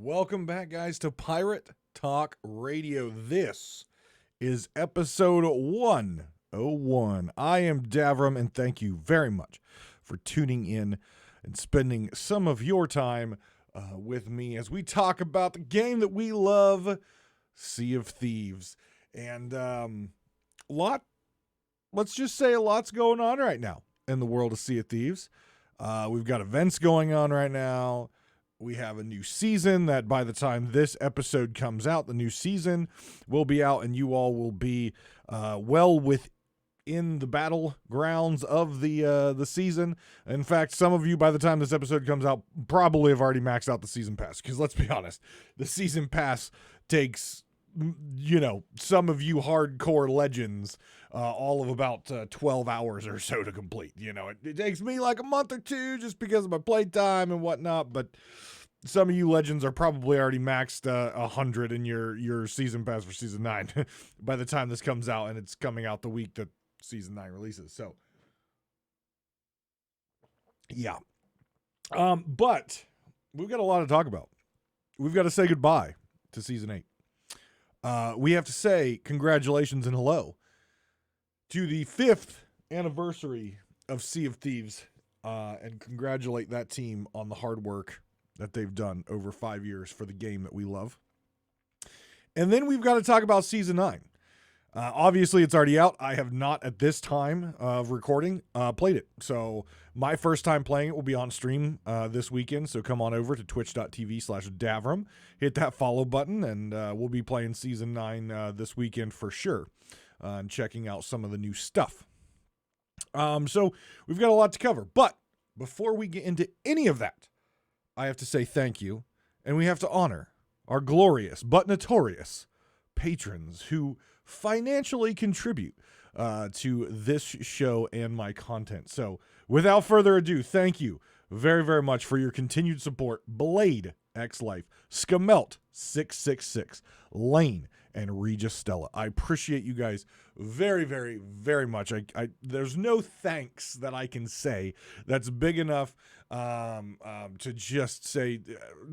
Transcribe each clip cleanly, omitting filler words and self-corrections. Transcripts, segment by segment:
Welcome back, guys, to Pirate Talk Radio. This is episode 101. I am Davrim, and thank you very much for tuning in and spending some of your time with me as we talk about the game that we love, Sea of Thieves. And let's just say a lot's going on right now in the world of Sea of Thieves. We've got events going on right now. We have a new season that by the time this episode comes out, the new season will be out and you all will be well within the battlegrounds of the season. In fact, some of you, by the time this episode comes out, probably have already maxed out the season pass. Because let's be honest, the season pass takes, some of you hardcore legends all of about 12 hours or so to complete. It takes me like a month or two just because of my playtime and whatnot, but some of you legends are probably already maxed 100 in your season pass for season 9 by the time this comes out, and it's coming out the week that season 9 releases. So yeah. But we've got a lot to talk about. We've got to say goodbye to season 8. We have to say congratulations and hello to the 5th anniversary of Sea of Thieves, and congratulate that team on the hard work that they've done over 5 years for the game that we love. And then we've got to talk about season 9. Obviously, it's already out. I have not, at this time of recording, played it. So my first time playing it will be on stream this weekend. So come on over to twitch.tv/Davrim. Hit that follow button, and we'll be playing season 9 this weekend for sure, and checking out some of the new stuff. So we've got a lot to cover. But before we get into any of that, I have to say thank you, and we have to honor our glorious but notorious patrons who financially contribute to this show and my content. So without further ado, thank you very, very much for your continued support. Blade X Life, Skamelt 666, Lane, and Regis Stella. I appreciate you guys very, very, very much. There's no thanks that I can say that's big enough to just say.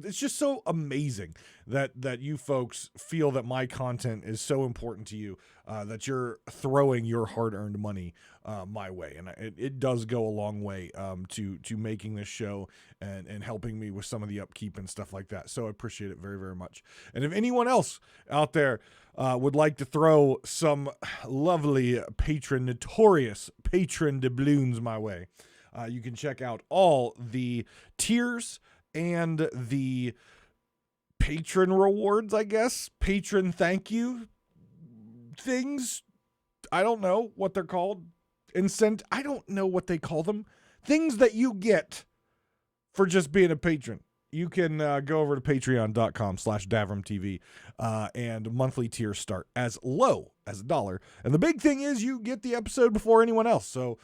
It's just so amazing that you folks feel that my content is so important to you, that you're throwing your hard-earned money my way, and it does go a long way to making this show and helping me with some of the upkeep and stuff like that. So I appreciate it very, very much. And if anyone else out there would like to throw some lovely notorious patron doubloons my way, you can check out all the tiers and the patron rewards, I guess. Patron thank you things. I don't know what they're called. I don't know what they call them. Things that you get for just being a patron. You can go over to patreon.com/DavrimTV, and monthly tiers start as low as $1. And the big thing is you get the episode before anyone else. So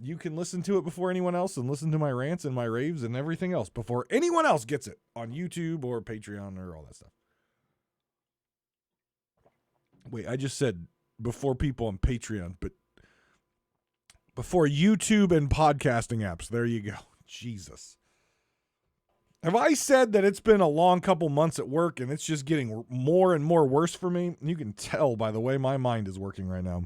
you can listen to it before anyone else and listen to my rants and my raves and everything else before anyone else gets it on YouTube or Patreon or all that stuff. Wait, I just said before people on Patreon, but before YouTube and podcasting apps. There you go. Jesus. Have I said that it's been a long couple months at work and it's just getting more and more worse for me? You can tell by the way my mind is working right now.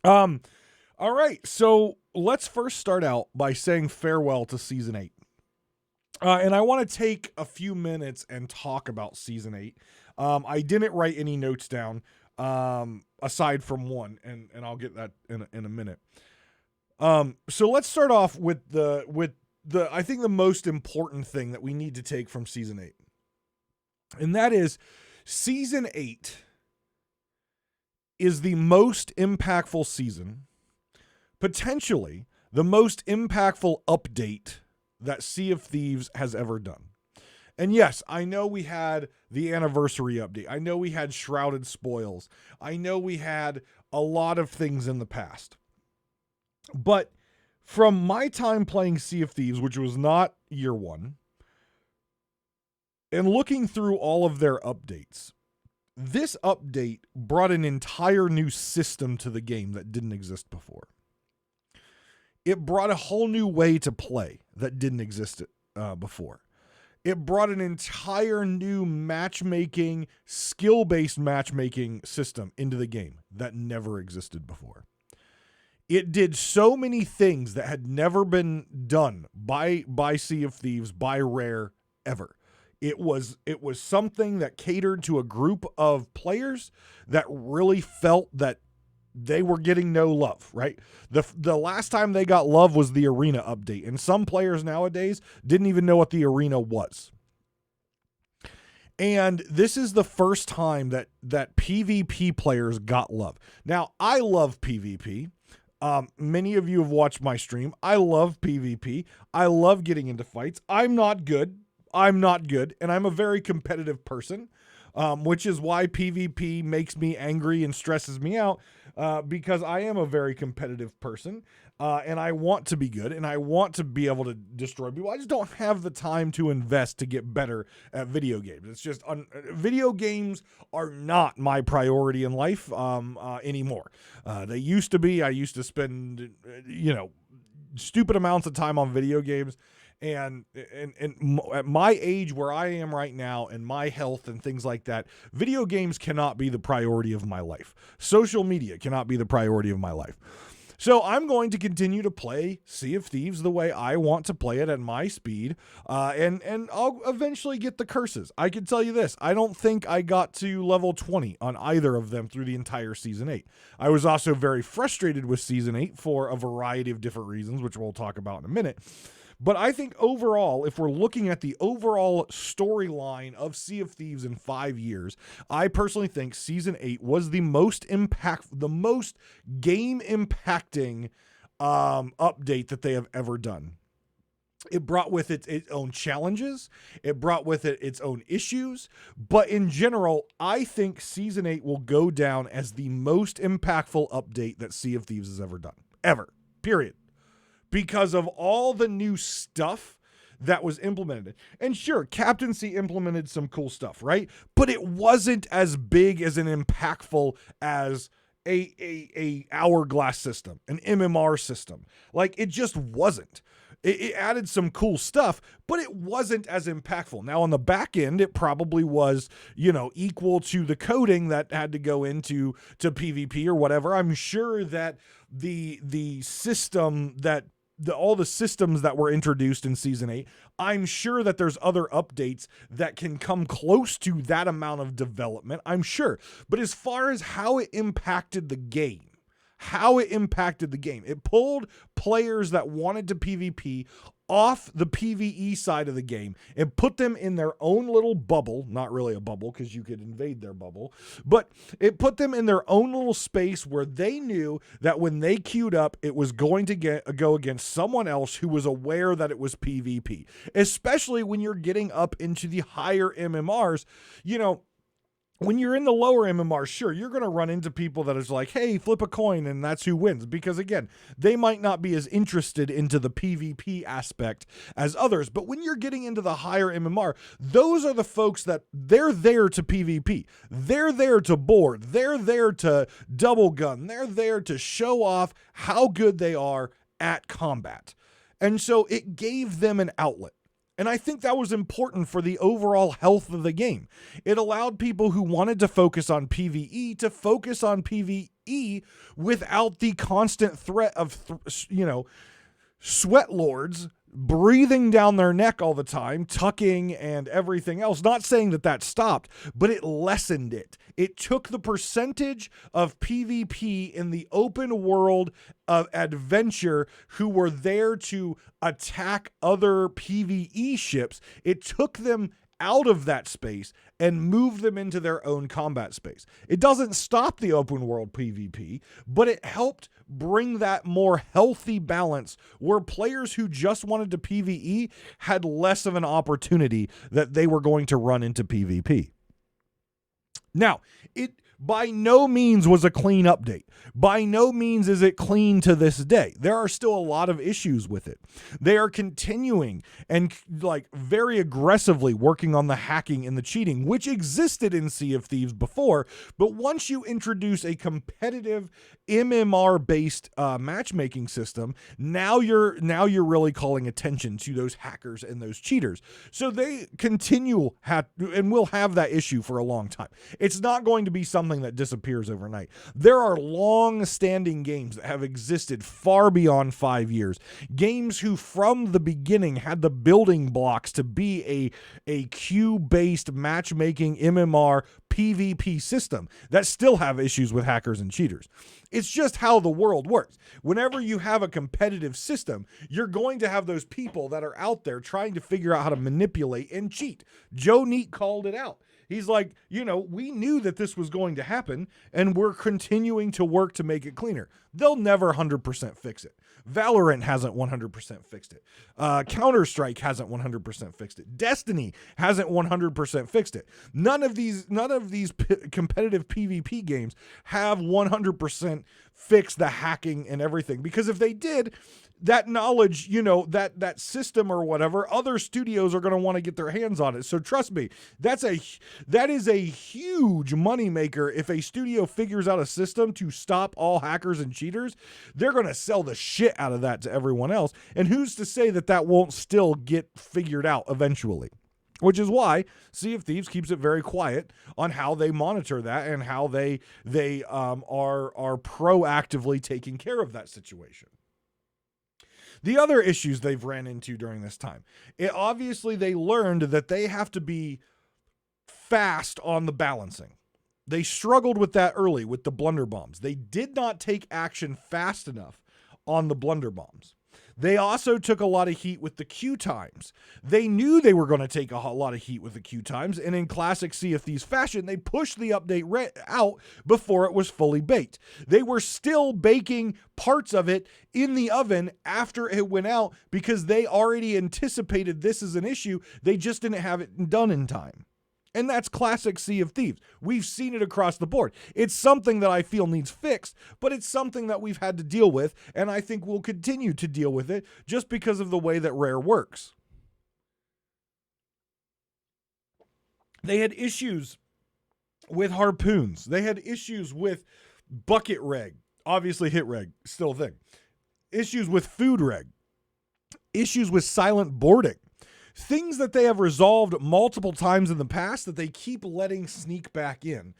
All right, so let's first start out by saying farewell to Season 8. And I want to take a few minutes and talk about Season 8. I didn't write any notes down, aside from one, and I'll get that in a minute. So let's start off with the I think the most important thing that we need to take from Season 8. And that is Season 8 is the most impactful season, potentially the most impactful update that Sea of Thieves has ever done. And yes, I know we had the anniversary update. I know we had Shrouded Spoils. I know we had a lot of things in the past. But from my time playing Sea of Thieves, which was not year one, and looking through all of their updates, this update brought an entire new system to the game that didn't exist before. It brought a whole new way to play that didn't exist before. It brought an entire new matchmaking, skill-based matchmaking system into the game that never existed before. It did so many things that had never been done by Sea of Thieves, by Rare, ever. It was something that catered to a group of players that really felt that they were getting no love, right? The last time they got love was the arena update, and some players nowadays didn't even know what the arena was. And this is the first time that PvP players got love. Now, I love PvP. Many of you have watched my stream. I love PvP. I love getting into fights. I'm not good, and I'm a very competitive person, which is why PvP makes me angry and stresses me out, because I am a very competitive person, and I want to be good, and I want to be able to destroy people. I just don't have the time to invest to get better at video games. It's just, video games are not my priority in life anymore. They used to be. I used to spend, stupid amounts of time on video games. And at my age where I am right now and my health and things like that, video games cannot be the priority of my life. Social media cannot be the priority of my life. So I'm going to continue to play Sea of Thieves the way I want to play it at my speed, and I'll eventually get the curses. I can tell you this, I don't think I got to level 20 on either of them through the entire Season 8. I was also very frustrated with Season 8 for a variety of different reasons, which we'll talk about in a minute. But I think overall, if we're looking at the overall storyline of Sea of Thieves in 5 years, I personally think Season 8 was the most game-impacting update that they have ever done. It brought with it its own challenges. It brought with it its own issues. But in general, I think Season 8 will go down as the most impactful update that Sea of Thieves has ever done. Ever. Period. Because of all the new stuff that was implemented. And sure, Captaincy implemented some cool stuff, right? But it wasn't as big as an impactful as a hourglass system, an MMR system. Like, it just wasn't. It added some cool stuff, but it wasn't as impactful. Now, on the back end, it probably was, equal to the coding that had to go into PvP or whatever. I'm sure that the system that all the systems that were introduced in Season 8, I'm sure that there's other updates that can come close to that amount of development, I'm sure. But as far as how it impacted the game, it pulled players that wanted to PvP off the PvE side of the game and put them in their own little bubble, not really a bubble because you could invade their bubble, but it put them in their own little space where they knew that when they queued up, it was going to go against someone else who was aware that it was PvP, especially when you're getting up into the higher MMRs. When you're in the lower MMR, sure, you're going to run into people that is like, hey, flip a coin and that's who wins. Because again, they might not be as interested into the PvP aspect as others. But when you're getting into the higher MMR, those are the folks that they're there to PvP. They're there to board. They're there to double gun. They're there to show off how good they are at combat. And so it gave them an outlet. And I think that was important for the overall health of the game. It allowed people who wanted to focus on PvE to focus on PvE without the constant threat of, sweat lords breathing down their neck all the time, tucking and everything else. Not saying that stopped, but it lessened it. It took the percentage of PvP in the open world of adventure who were there to attack other PvE ships. It took them out of that space and move them into their own combat space. It doesn't stop the open world PvP, but it helped bring that more healthy balance where players who just wanted to PvE had less of an opportunity that they were going to run into PvP. Now, by no means was a clean update. By no means is it clean to this day. There are still a lot of issues with it. They are continuing and very aggressively working on the hacking and the cheating, which existed in Sea of Thieves before. But once you introduce a competitive MMR-based matchmaking system, now you're really calling attention to those hackers and those cheaters. So they continue and will have that issue for a long time. It's not going to be something that disappears overnight. There are long-standing games that have existed far beyond 5 years. Games who from the beginning had the building blocks to be a queue-based matchmaking MMR PvP system that still have issues with hackers and cheaters. It's just how the world works. Whenever you have a competitive system, you're going to have those people that are out there trying to figure out how to manipulate and cheat. Joe Neat called it out. He's like, we knew that this was going to happen, and we're continuing to work to make it cleaner. They'll never 100% fix it. Valorant hasn't 100% fixed it. Counter-Strike hasn't 100% fixed it. Destiny hasn't 100% fixed it. None of these competitive PvP games have 100% fixed the hacking and everything. Because if they did, that knowledge, that system or whatever, other studios are going to want to get their hands on it. So trust me, that is a huge moneymaker. If a studio figures out a system to stop all hackers and cheaters, they're going to sell the shit out of that to everyone else. And who's to say that won't still get figured out eventually? Which is why Sea of Thieves keeps it very quiet on how they monitor that and how they are proactively taking care of that situation. The other issues they've ran into during this time, obviously they learned that they have to be fast on the balancing. They struggled with that early with the blunder bombs. They did not take action fast enough on the blunder bombs. They also took a lot of heat with the queue times. They knew they were going to take a lot of heat with the queue times, and in classic Sea of Thieves fashion, they pushed the update out before it was fully baked. They were still baking parts of it in the oven after it went out because they already anticipated this as an issue. They just didn't have it done in time. And that's classic Sea of Thieves. We've seen it across the board. It's something that I feel needs fixed, but it's something that we've had to deal with, and I think we'll continue to deal with it just because of the way that Rare works. They had issues with harpoons. They had issues with bucket reg. Obviously hit reg, still a thing. Issues with food reg. Issues with silent boarding. Things that they have resolved multiple times in the past that they keep letting sneak back in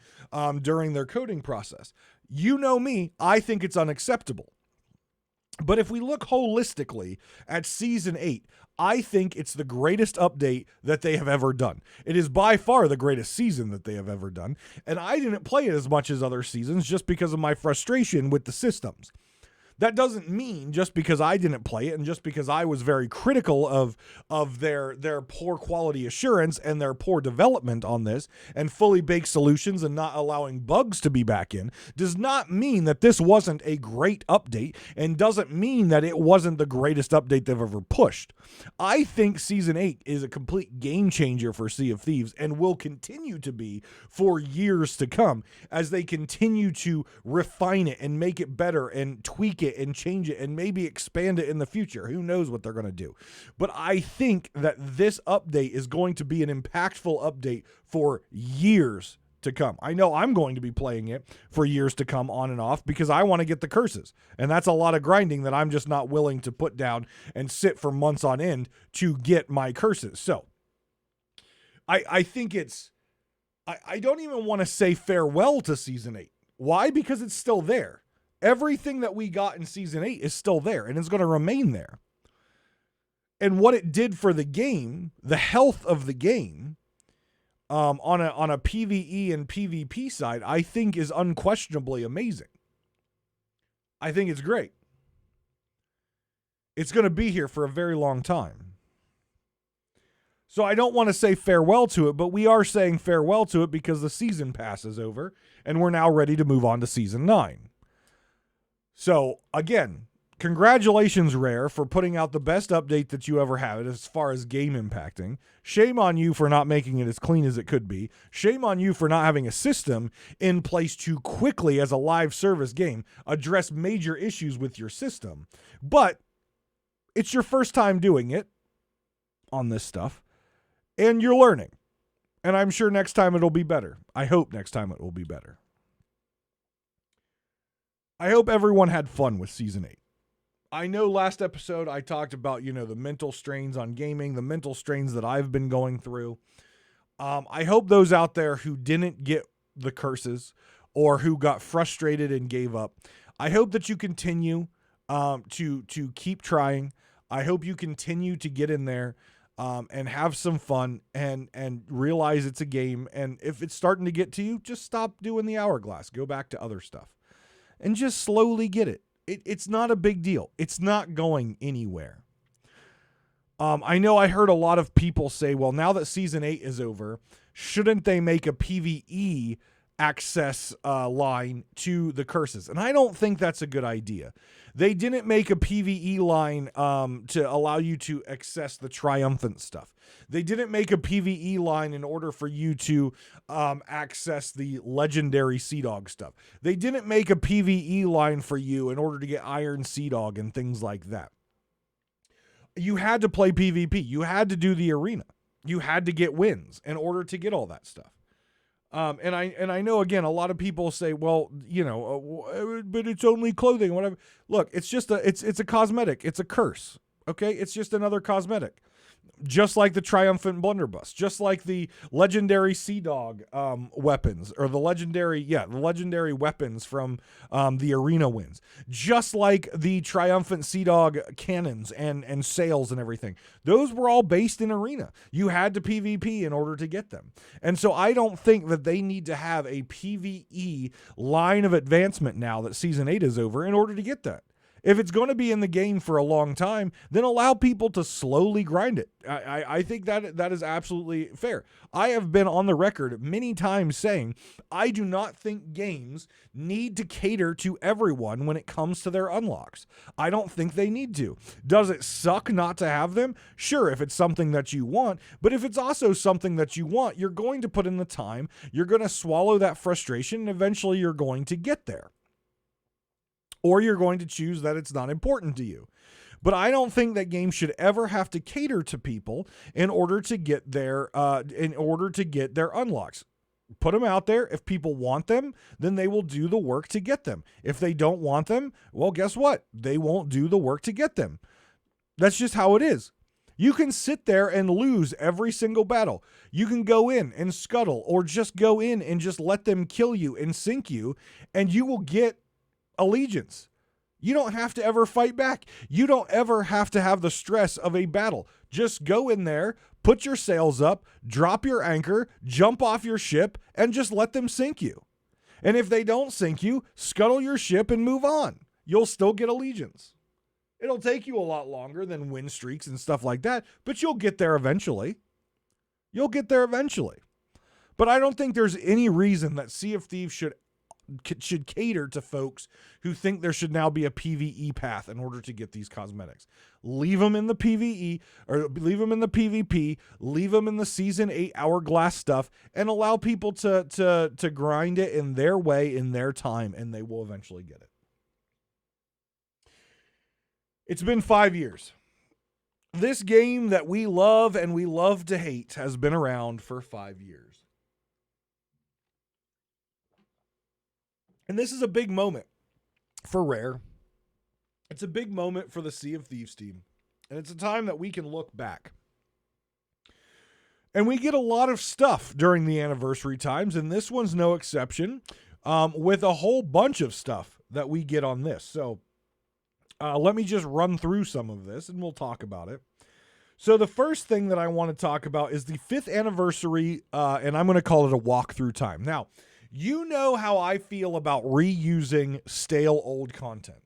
during their coding process. You know me, I think it's unacceptable. But if we look holistically at Season 8, I think it's the greatest update that they have ever done. It is by far the greatest season that they have ever done. And I didn't play it as much as other seasons just because of my frustration with the systems. That doesn't mean just because I didn't play it and just because I was very critical of their poor quality assurance and their poor development on this and fully baked solutions and not allowing bugs to be back in, does not mean that this wasn't a great update and doesn't mean that it wasn't the greatest update they've ever pushed. I think Season 8 is a complete game changer for Sea of Thieves and will continue to be for years to come as they continue to refine it and make it better and tweak it and change it and maybe expand it in the future. Who knows what they're going to do. But I think that this update is going to be an impactful update for years to come. I know I'm going to be playing it for years to come on and off because I want to get the curses. And that's a lot of grinding that I'm just not willing to put down and sit for months on end to get my curses. So I think I don't even want to say farewell to Season 8. Why? Because it's still there. Everything that we got in Season 8 is still there, and it's going to remain there. And what it did for the game, the health of the game, on a PvE and PvP side, I think is unquestionably amazing. I think it's great. It's going to be here for a very long time. So I don't want to say farewell to it, but we are saying farewell to it because the season pass is over, and we're now ready to move on to Season 9. So, again, Congratulations, Rare, for putting out the best update that you ever had as far as game impacting. Shame on you for not making it as clean as it could be. Shame on you for not having a system in place to quickly, as a live service game, address major issues with your system. But it's your first time doing it on this stuff, and you're learning. And I'm sure next time it'll be better. I hope next time it will be better. I hope everyone had fun with Season 8. I know last episode I talked about, the mental strains on gaming, the mental strains that I've been going through. I hope those out there who didn't get the curses or who got frustrated and gave up, I hope that you continue to keep trying. I hope you continue to get in there and have some fun and realize it's a game. And if it's starting to get to you, just stop doing the hourglass. Go back to other stuff and just slowly get it. It's not a big deal. It's not going anywhere. I know I heard a lot of people say, well, now that Season 8 is over, shouldn't they make a PvE access line to the curses? And I don't think that's a good idea. They didn't make a PvE line to allow you to access the triumphant stuff. They didn't make a PvE line in order for you to access the legendary Sea Dog stuff. They didn't make a PvE line for you in order to get Iron Sea Dog and things like that. You had to play PvP. You had to do the arena. You had to get wins in order to get all that stuff. And I know, again, a lot of people say, well, but it's only clothing, whatever. Look, it's just it's a cosmetic. It's a curse. Okay. It's just another cosmetic, just like the triumphant blunderbuss, just like the legendary Sea Dog, weapons, or the legendary weapons from, the arena wins, just like the triumphant Sea Dog cannons and sails and everything. Those were all based in arena. You had to PvP in order to get them. And so I don't think that they need to have a PvE line of advancement now that Season 8 is over in order to get that. If it's going to be in the game for a long time, then allow people to slowly grind it. I think that is absolutely fair. I have been on the record many times saying I do not think games need to cater to everyone when it comes to their unlocks. I don't think they need to. Does it suck not to have them? Sure, if it's something that you want, but if it's also something that you want, you're going to put in the time, you're going to swallow that frustration, and eventually you're going to get there. Or you're going to choose that it's not important to you. But I don't think that games should ever have to cater to people in order to get their unlocks. Put them out there. If people want them, then they will do the work to get them. If they don't want them, well, guess what? They won't do the work to get them. That's just how it is. You can sit there and lose every single battle. You can go in and scuttle, or just go in and just let them kill you and sink you, and you will get allegiance. You don't have to ever fight back. You don't ever have to have the stress of a battle. Just go in there, put your sails up, drop your anchor, jump off your ship, and just let them sink you. And if they don't sink you, scuttle your ship and move on. You'll still get allegiance. It'll take you a lot longer than win streaks and stuff like that, but you'll get there eventually. But I don't think there's any reason that Sea of Thieves should cater to folks who think there should now be a PvE path in order to get these cosmetics. Leave them in the PvE, or leave them in the PvP, leave them in the Season 8 hourglass stuff, and allow people to grind it in their way, in their time, and they will eventually get it. It's been 5 years. This game that we love and we love to hate has been around for 5 years. And this is a big moment for Rare. It's a big moment for the Sea of Thieves team. And it's a time that we can look back. And we get a lot of stuff during the anniversary times, and this one's no exception, with a whole bunch of stuff that we get on this. So let me just run through some of this, and we'll talk about it. So the first thing that I want to talk about is the 5th anniversary, and I'm going to call it a walkthrough time. Now, you know how I feel about reusing stale old content.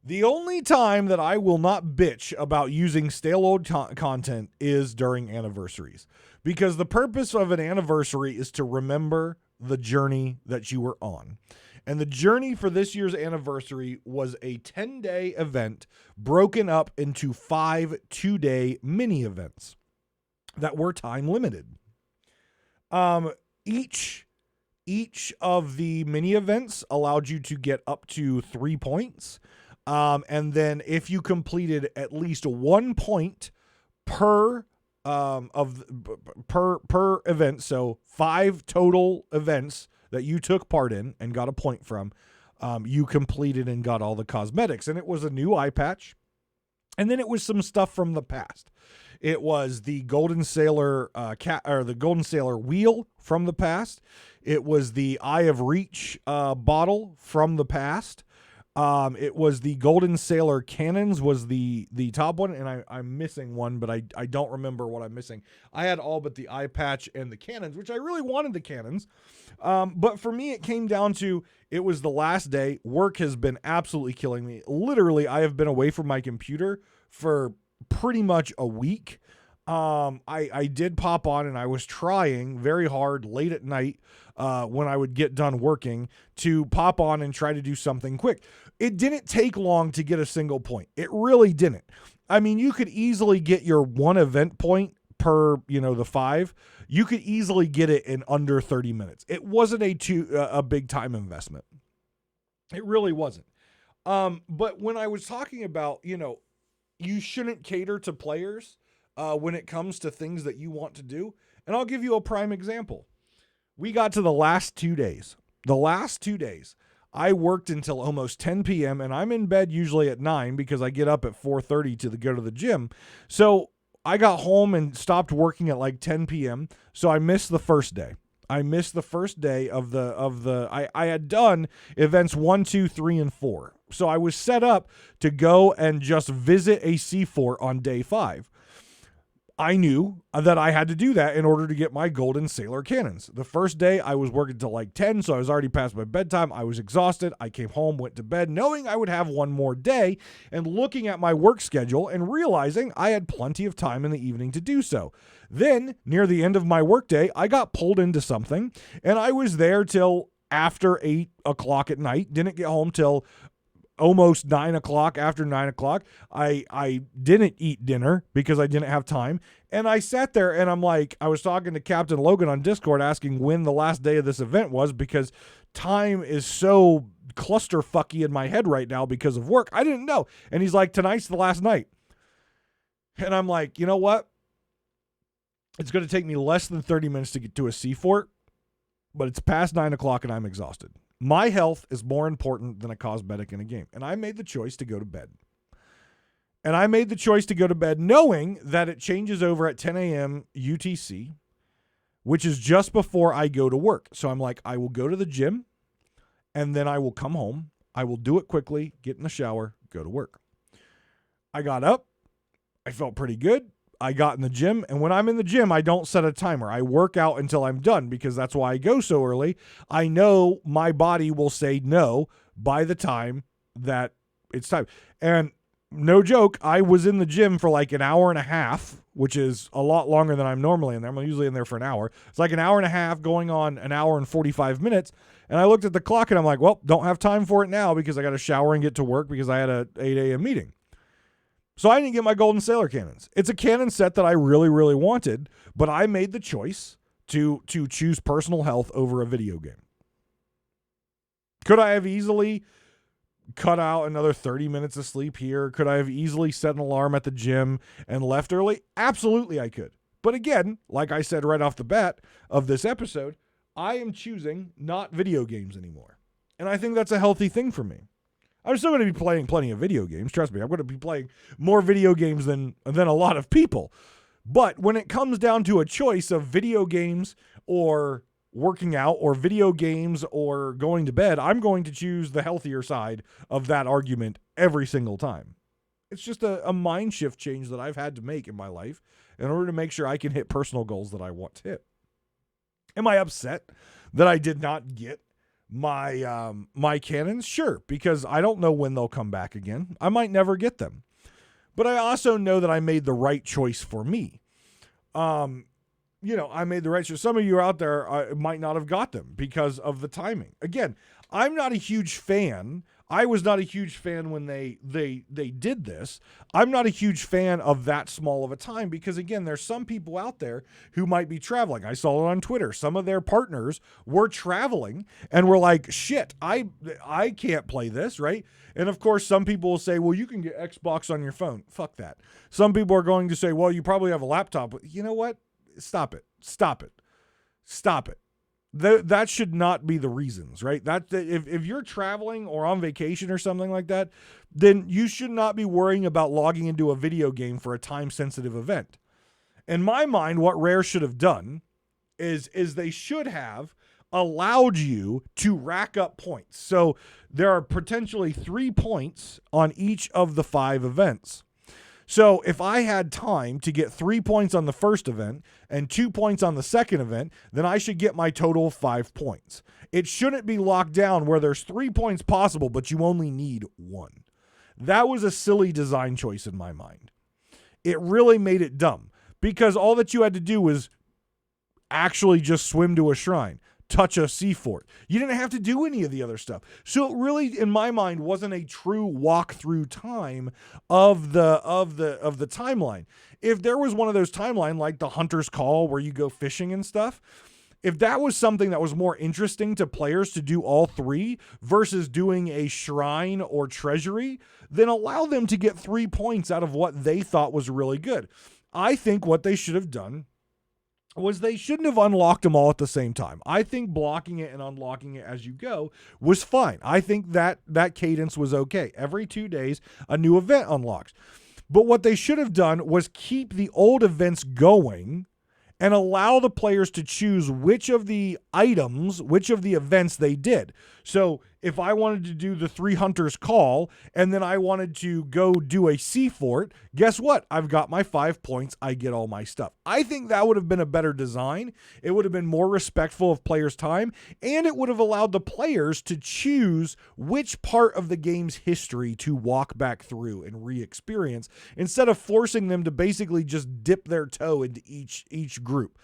The only time that I will not bitch about using stale old content is during anniversaries, because the purpose of an anniversary is to remember the journey that you were on. And the journey for this year's anniversary was a 10-day event broken up into 5 2-day mini events that were time limited. Each of the mini events allowed you to get up to 3 points. And then if you completed at least 1 point per per event, so 5 total events that you took part in and got a point from, you completed and got all the cosmetics. And it was a new eye patch. And then it was some stuff from the past. It was the Golden Sailor the Golden Sailor wheel from the past. It was the Eye of Reach bottle from the past. It was the Golden Sailor cannons was the top one, and I'm missing one, but I don't remember what I'm missing. I had all but the eye patch and the cannons, which I really wanted the cannons. But for me, it came down to, it was the last day. Work has been absolutely killing me. Literally, I have been away from my computer for pretty much a week. I did pop on, and I was trying very hard late at night when I would get done working to pop on and try to do something quick. It didn't take long to get a single point. It really didn't. I mean, you could easily get your 1 event point per, the 5. You could easily get it in under 30 minutes. It wasn't a big time investment. It really wasn't. But when I was talking about, you shouldn't cater to players when it comes to things that you want to do. And I'll give you a prime example. We got to the last 2 days. The last 2 days, I worked until almost 10 p.m. and I'm in bed usually at 9 because I get up at 4:30 to go to the gym. So I got home and stopped working at like 10 p.m. So I missed the first day. I missed the first day I had done events 1, 2, 3, and 4. So I was set up to go and just visit a seafort on day 5. I knew that I had to do that in order to get my Golden Sailor cannons. The first day I was working till like 10, so I was already past my bedtime. I was exhausted. I came home, went to bed, knowing I would have one more day, and looking at my work schedule and realizing I had plenty of time in the evening to do so. Then, near the end of my workday, I got pulled into something, and I was there till after 8 o'clock at night. Didn't get home till almost 9 o'clock. After 9 o'clock, I didn't eat dinner because I didn't have time. And I sat there and I'm like, I was talking to Captain Logan on Discord asking when the last day of this event was because time is so clusterfucky in my head right now because of work. I didn't know. And he's like, tonight's the last night. And I'm like, you know what? It's going to take me less than 30 minutes to get to a seafort, but it's past 9 o'clock and I'm exhausted. My health is more important than a cosmetic in a game. And I made the choice to go to bed. And I made the choice to go to bed knowing that it changes over at 10 a.m. UTC, which is just before I go to work. So I'm like, I will go to the gym and then I will come home. I will do it quickly, get in the shower, go to work. I got up. I felt pretty good. I got in the gym, and when I'm in the gym, I don't set a timer. I work out until I'm done because that's why I go so early. I know my body will say no by the time that it's time. And no joke, I was in the gym for like an hour and a half, which is a lot longer than I'm normally in there. I'm usually in there for an hour. It's like an hour and a half going on an hour and 45 minutes. And I looked at the clock and I'm like, well, don't have time for it now because I got to shower and get to work because I had a 8 a.m. meeting. So I didn't get my Golden Sailor cannons. It's a cannon set that I really, really wanted, but I made the choice to choose personal health over a video game. Could I have easily cut out another 30 minutes of sleep here? Could I have easily set an alarm at the gym and left early? Absolutely I could. But again, like I said right off the bat of this episode, I am choosing not video games anymore. And I think that's a healthy thing for me. I'm still going to be playing plenty of video games. Trust me, I'm going to be playing more video games than a lot of people. But when it comes down to a choice of video games or working out or video games or going to bed, I'm going to choose the healthier side of that argument every single time. It's just a mind shift change that I've had to make in my life in order to make sure I can hit personal goals that I want to hit. Am I upset that I did not get my cannons? Sure, because I don't know when they'll come back again. I might never get them. But I also know that I made the right choice for me. I made the right choice. Some of you out there might not have got them because of the timing. Again, I'm not a huge fan. I was not a huge fan when they did this. I'm not a huge fan of that small of a time because, again, there's some people out there who might be traveling. I saw it on Twitter. Some of their partners were traveling and were like, shit, I can't play this, right? And, of course, some people will say, well, you can get Xbox on your phone. Fuck that. Some people are going to say, well, you probably have a laptop. You know what? Stop it. Stop it. Stop it. That should not be the reasons, right? That if you're traveling or on vacation or something like that, then you should not be worrying about logging into a video game for a time-sensitive event. In my mind, what Rare should have done is they should have allowed you to rack up points. So there are potentially 3 points on each of the 5 events. So if I had time to get 3 points on the first event and 2 points on the second event, then I should get my total of 5 points. It shouldn't be locked down where there's 3 points possible, but you only need 1. That was a silly design choice in my mind. It really made it dumb because all that you had to do was actually just swim to a shrine, touch a sea fort. You didn't have to do any of the other stuff. So it really, in my mind, wasn't a true walkthrough time of the timeline. If there was one of those timeline like the Hunter's Call where you go fishing and stuff, if that was something that was more interesting to players to do all 3 versus doing a shrine or treasury, then allow them to get 3 points out of what they thought was really good. I think what they should have done was they shouldn't have unlocked them all at the same time. I think blocking it and unlocking it as you go was fine. I think that cadence was okay. Every 2 days, a new event unlocks. But what they should have done was keep the old events going and allow the players to choose which of the items, which of the events they did. So if I wanted to do the 3 Hunters Call and then I wanted to go do a sea fort, guess what? I've got my 5 points. I get all my stuff. I think that would have been a better design. It would have been more respectful of players' time, and it would have allowed the players to choose which part of the game's history to walk back through and re-experience instead of forcing them to basically just dip their toe into each group.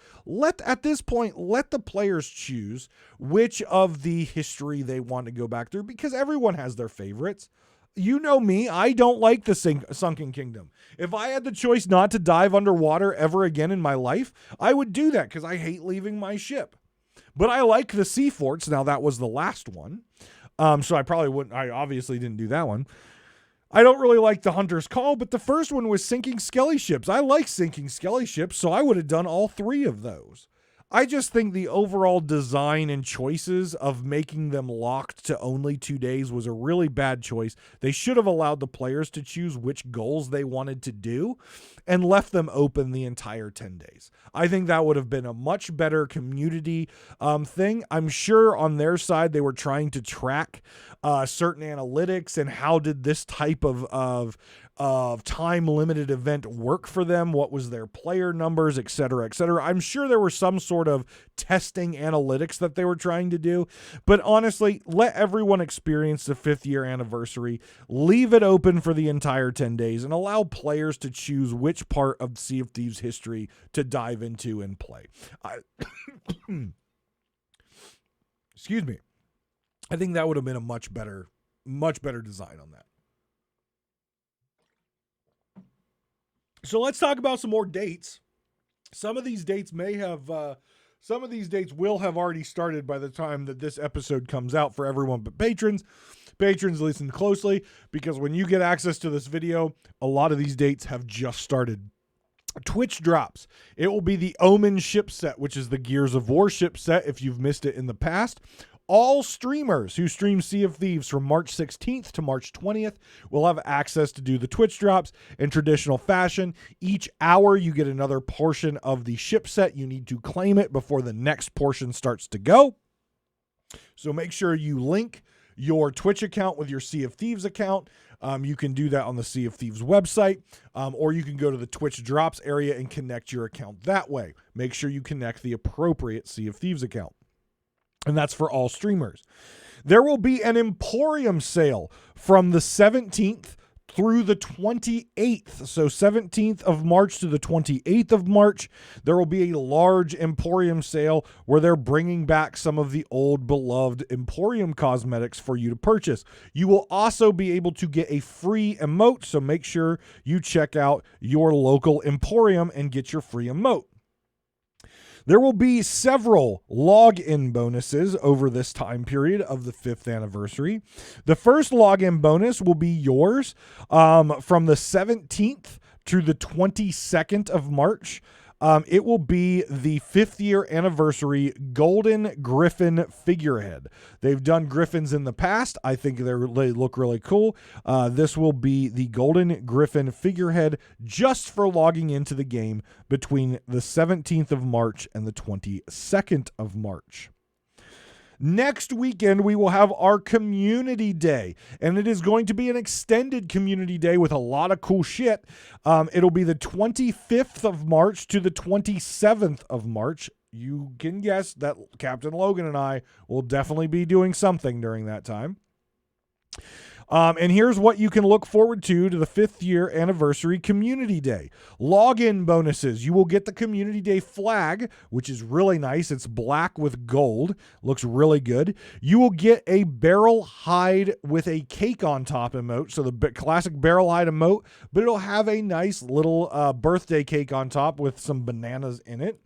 At this point, let the players choose which of the history they want to go back through because everyone has their favorites. You know me, I don't like the Sunken Kingdom. If I had the choice not to dive underwater ever again in my life, I would do that because I hate leaving my ship. But I like the sea forts. Now, that was the last one. So I probably wouldn't, I obviously didn't do that one. I don't really like the Hunter's Call, but the first one was sinking skelly ships. I like sinking skelly ships, so I would have done all 3 of those. I just think the overall design and choices of making them locked to only 2 days was a really bad choice. They should have allowed the players to choose which goals they wanted to do and left them open the entire 10 days. I think that would have been a much better community thing. I'm sure on their side they were trying to track certain analytics and how did this type of time limited event work for them, what was their player numbers, et cetera, et cetera. I'm sure there were some sort of testing analytics that they were trying to do, but honestly, let everyone experience the 5th year anniversary, leave it open for the entire 10 days and allow players to choose which part of Sea of Thieves history to dive into and play. Excuse me. I think that would have been a much better design on that. So let's talk about some more dates. Some of these dates will have already started by the time that this episode comes out for everyone but patrons. Patrons, listen closely because when you get access to this video, a lot of these dates have just started. Twitch drops. It will be the Omen ship set, which is the Gears of War ship set if you've missed it in the past. All streamers who stream Sea of Thieves from March 16th to March 20th will have access to do the Twitch drops in traditional fashion. Each hour, you get another portion of the ship set. You need to claim it before the next portion starts to go. So make sure you link your Twitch account with your Sea of Thieves account. You can do that on the Sea of Thieves website, or you can go to the Twitch drops area and connect your account that way. Make sure you connect the appropriate Sea of Thieves account. And that's for all streamers. There will be an Emporium sale from the 17th through the 28th. So 17th of March to the 28th of March, there will be a large Emporium sale where they're bringing back some of the old beloved Emporium cosmetics for you to purchase. You will also be able to get a free emote, so make sure you check out your local Emporium and get your free emote. There will be several login bonuses over this time period of the 5th anniversary. The first login bonus will be yours from the 17th to the 22nd of March. It will be the 5th year anniversary Golden Griffin figurehead. They've done Griffins in the past. I think they look really cool. This will be the Golden Griffin figurehead just for logging into the game between the 17th of March and the 22nd of March. Next weekend, we will have our Community Day, and it is going to be an extended Community Day with a lot of cool shit. It'll be the 25th of March to the 27th of March. You can guess that Captain Logan and I will definitely be doing something during that time. And here's what you can look forward to the 5th year anniversary Community Day. Login bonuses. You will get the Community Day flag, which is really nice. It's black with gold. Looks really good. You will get a barrel hide with a cake on top emote. So the classic barrel hide emote, but it'll have a nice little birthday cake on top with some bananas in it.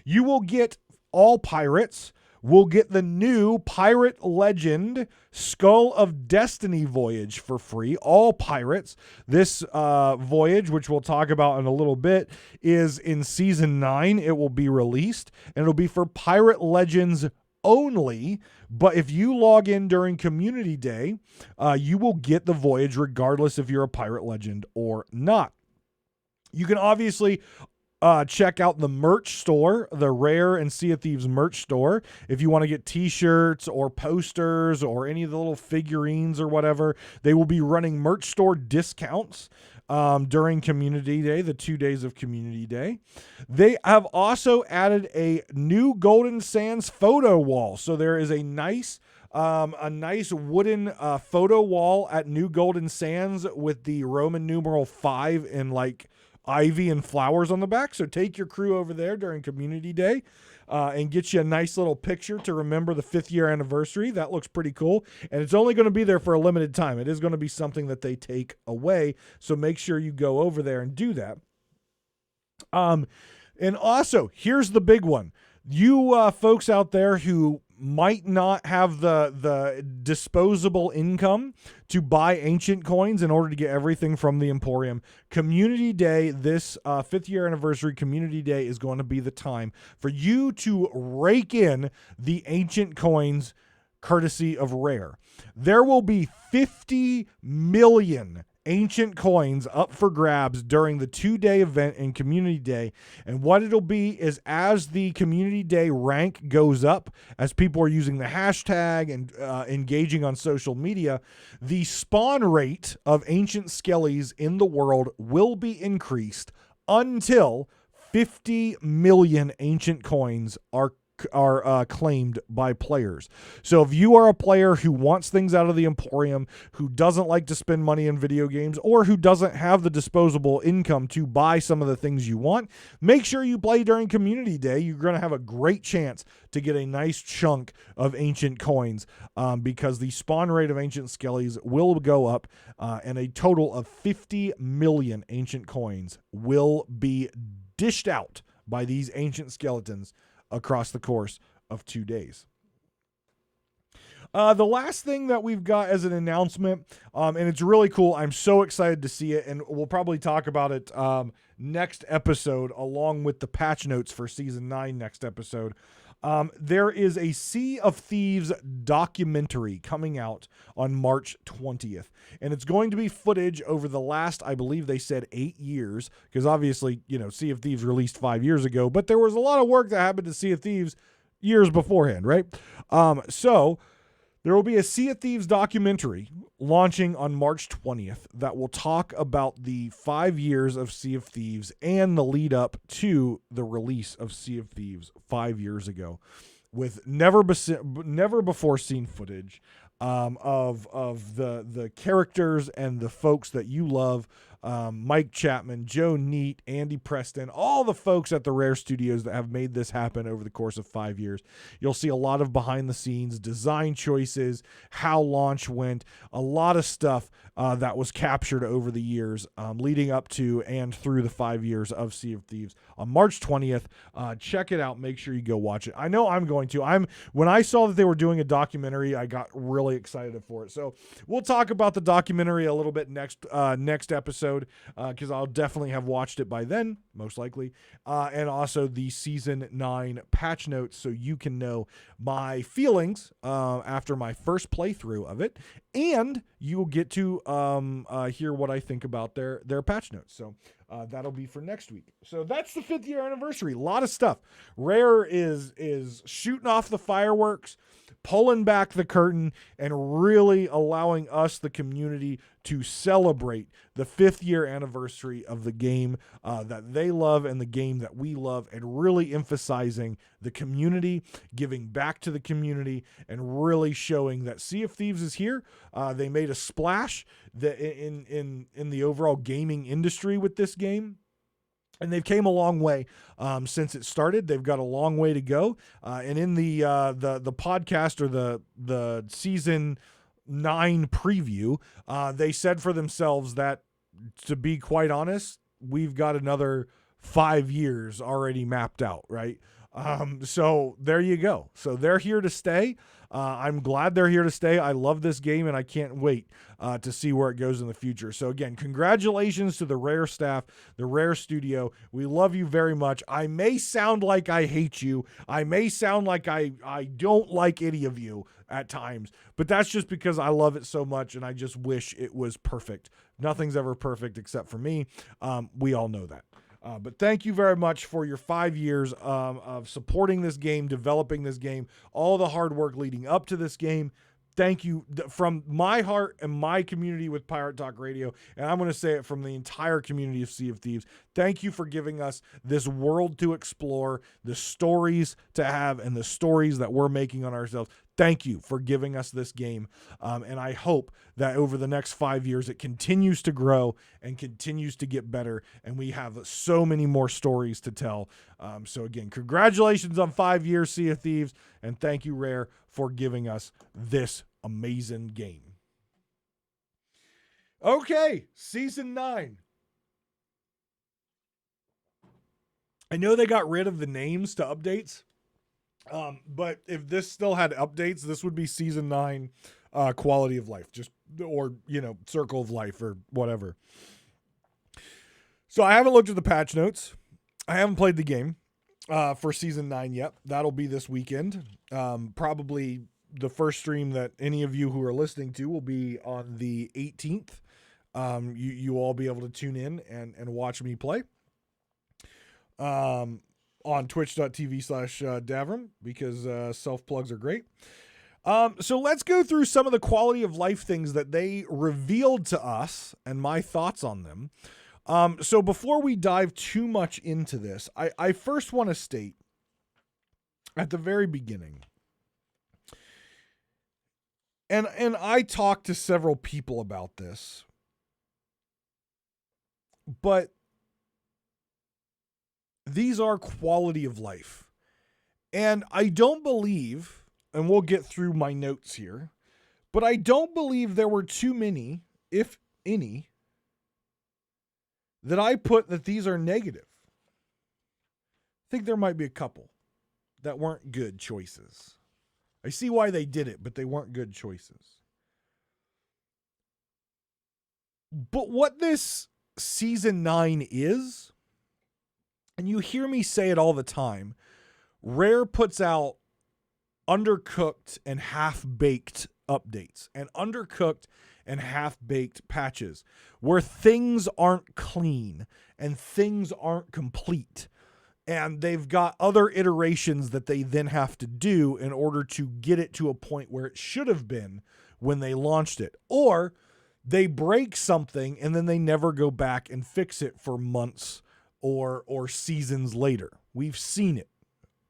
You will get all pirates. We'll get the new Pirate Legend Skull of Destiny voyage for free. All pirates. This voyage, which we'll talk about in a little bit, is in Season 9. It will be released, and it'll be for Pirate Legends only. But if you log in during Community Day, you will get the voyage regardless if you're a Pirate Legend or not. You can obviously check out the merch store, the Rare and Sea of Thieves merch store. If you want to get t-shirts or posters or any of the little figurines or whatever, they will be running merch store discounts during Community Day, the 2 days of Community Day. They have also added a new Golden Sands photo wall. So there is a nice wooden photo wall at New Golden Sands with the Roman numeral 5 in like ivy and flowers on the back. So take your crew over there during Community Day and get you a nice little picture to remember the 5th year anniversary. That looks pretty cool. And it's only going to be there for a limited time. It is going to be something that they take away. So make sure you go over there and do that. And also, here's the big one. You folks out there who might not have the disposable income to buy ancient coins in order to get everything from the Emporium, Community Day, this 5th year anniversary Community Day, is going to be the time for you to rake in the ancient coins courtesy of Rare. There will be 50 million ancient coins up for grabs during the 2-day event in Community Day. And what it'll be is, as the Community Day rank goes up, as people are using the hashtag and engaging on social media, the spawn rate of ancient skellies in the world will be increased until 50 million ancient coins are claimed by players. So if you are a player who wants things out of the Emporium, who doesn't like to spend money in video games, or who doesn't have the disposable income to buy some of the things you want, make sure you play during Community Day. You're going to have a great chance to get a nice chunk of ancient coins because the spawn rate of ancient skellies will go up and a total of 50 million ancient coins will be dished out by these ancient skeletons across the course of 2 days. The last thing that we've got as an announcement, and it's really cool. I'm so excited to see it, and we'll probably talk about it next episode along with the patch notes for Season 9 next episode. There is a Sea of Thieves documentary coming out on March 20th, and it's going to be footage over the last, I believe they said 8 years, because obviously, Sea of Thieves released 5 years ago, but there was a lot of work that happened to Sea of Thieves years beforehand, right? So there will be a Sea of Thieves documentary launching on March 20th that will talk about the 5 years of Sea of Thieves and the lead up to the release of Sea of Thieves 5 years ago, with never before seen footage. of the characters and the folks that you love. Mike Chapman, Joe Neat, Andy Preston, all the folks at the Rare Studios that have made this happen over the course of 5 years. You'll see a lot of behind the scenes design choices, how launch went, a lot of stuff that was captured over the years leading up to and through the 5 years of Sea of Thieves on March 20th. Check it out. Make sure you go watch it. I know I'm going to. When I saw that they were doing a documentary, I got really excited for it. So we'll talk about the documentary a little bit next episode, because I'll definitely have watched it by then, most likely, and also the Season 9 patch notes, so you can know my feelings after my first playthrough of it, and you'll get to hear what I think about their patch notes. So that'll be for next week. So that's the 5th year anniversary. A lot of stuff. Rare is shooting off the fireworks, pulling back the curtain, and really allowing us, the community, to celebrate the 5th year anniversary of the game that they love and the game that we love, and really emphasizing the community, giving back to the community, and really showing that Sea of Thieves is here. They made a splash in the overall gaming industry with this game. And they've came a long way since it started. They've got a long way to go. And in the podcast, or the Season 9 preview, they said for themselves that, to be quite honest, we've got another 5 years already mapped out, right? So there you go. So they're here to stay. I'm glad they're here to stay. I love this game, and I can't wait to see where it goes in the future. So again, congratulations to the Rare staff, the Rare studio. We love you very much. I may sound like I hate you. I may sound like I don't like any of you at times, but that's just because I love it so much, and I just wish it was perfect. Nothing's ever perfect except for me. We all know that. But thank you very much for your 5 years of supporting this game, developing this game, all the hard work leading up to this game. Thank you from my heart and my community with Pirate Talk Radio, and I'm going to say it from the entire community of Sea of Thieves. Thank you for giving us this world to explore, the stories to have, and the stories that we're making on ourselves. Thank you for giving us this game, and I hope that over the next 5 years it continues to grow and continues to get better, and we have so many more stories to tell. So again, congratulations on 5 years, Sea of Thieves, and thank you, Rare, for giving us this amazing game. Okay, Season 9. I know they got rid of the names to updates. But if this still had updates, this would be Season 9 quality of life, or circle of life, or whatever. So I haven't looked at the patch notes. I haven't played the game for Season 9 yet. That'll be this weekend. Probably the first stream that any of you who are listening to will be on the 18th. You all be able to tune in and watch me play. On twitch.tv/Davrim, because self-plugs are great. So let's go through some of the quality of life things that they revealed to us and my thoughts on them. So before we dive too much into this, I first want to state at the very beginning, and I talked to several people about this, but these are quality of life. And I don't believe, and we'll get through my notes here, but I don't believe there were too many, if any, that I put that these are negative. I think there might be a couple that weren't good choices. I see why they did it, but they weren't good choices. But what this Season 9 is, and you hear me say it all the time, Rare puts out undercooked and half-baked updates, and undercooked and half-baked patches, where things aren't clean and things aren't complete. And they've got other iterations that they then have to do in order to get it to a point where it should have been when they launched it. Or they break something and then they never go back and fix it for months or seasons later. We've seen it.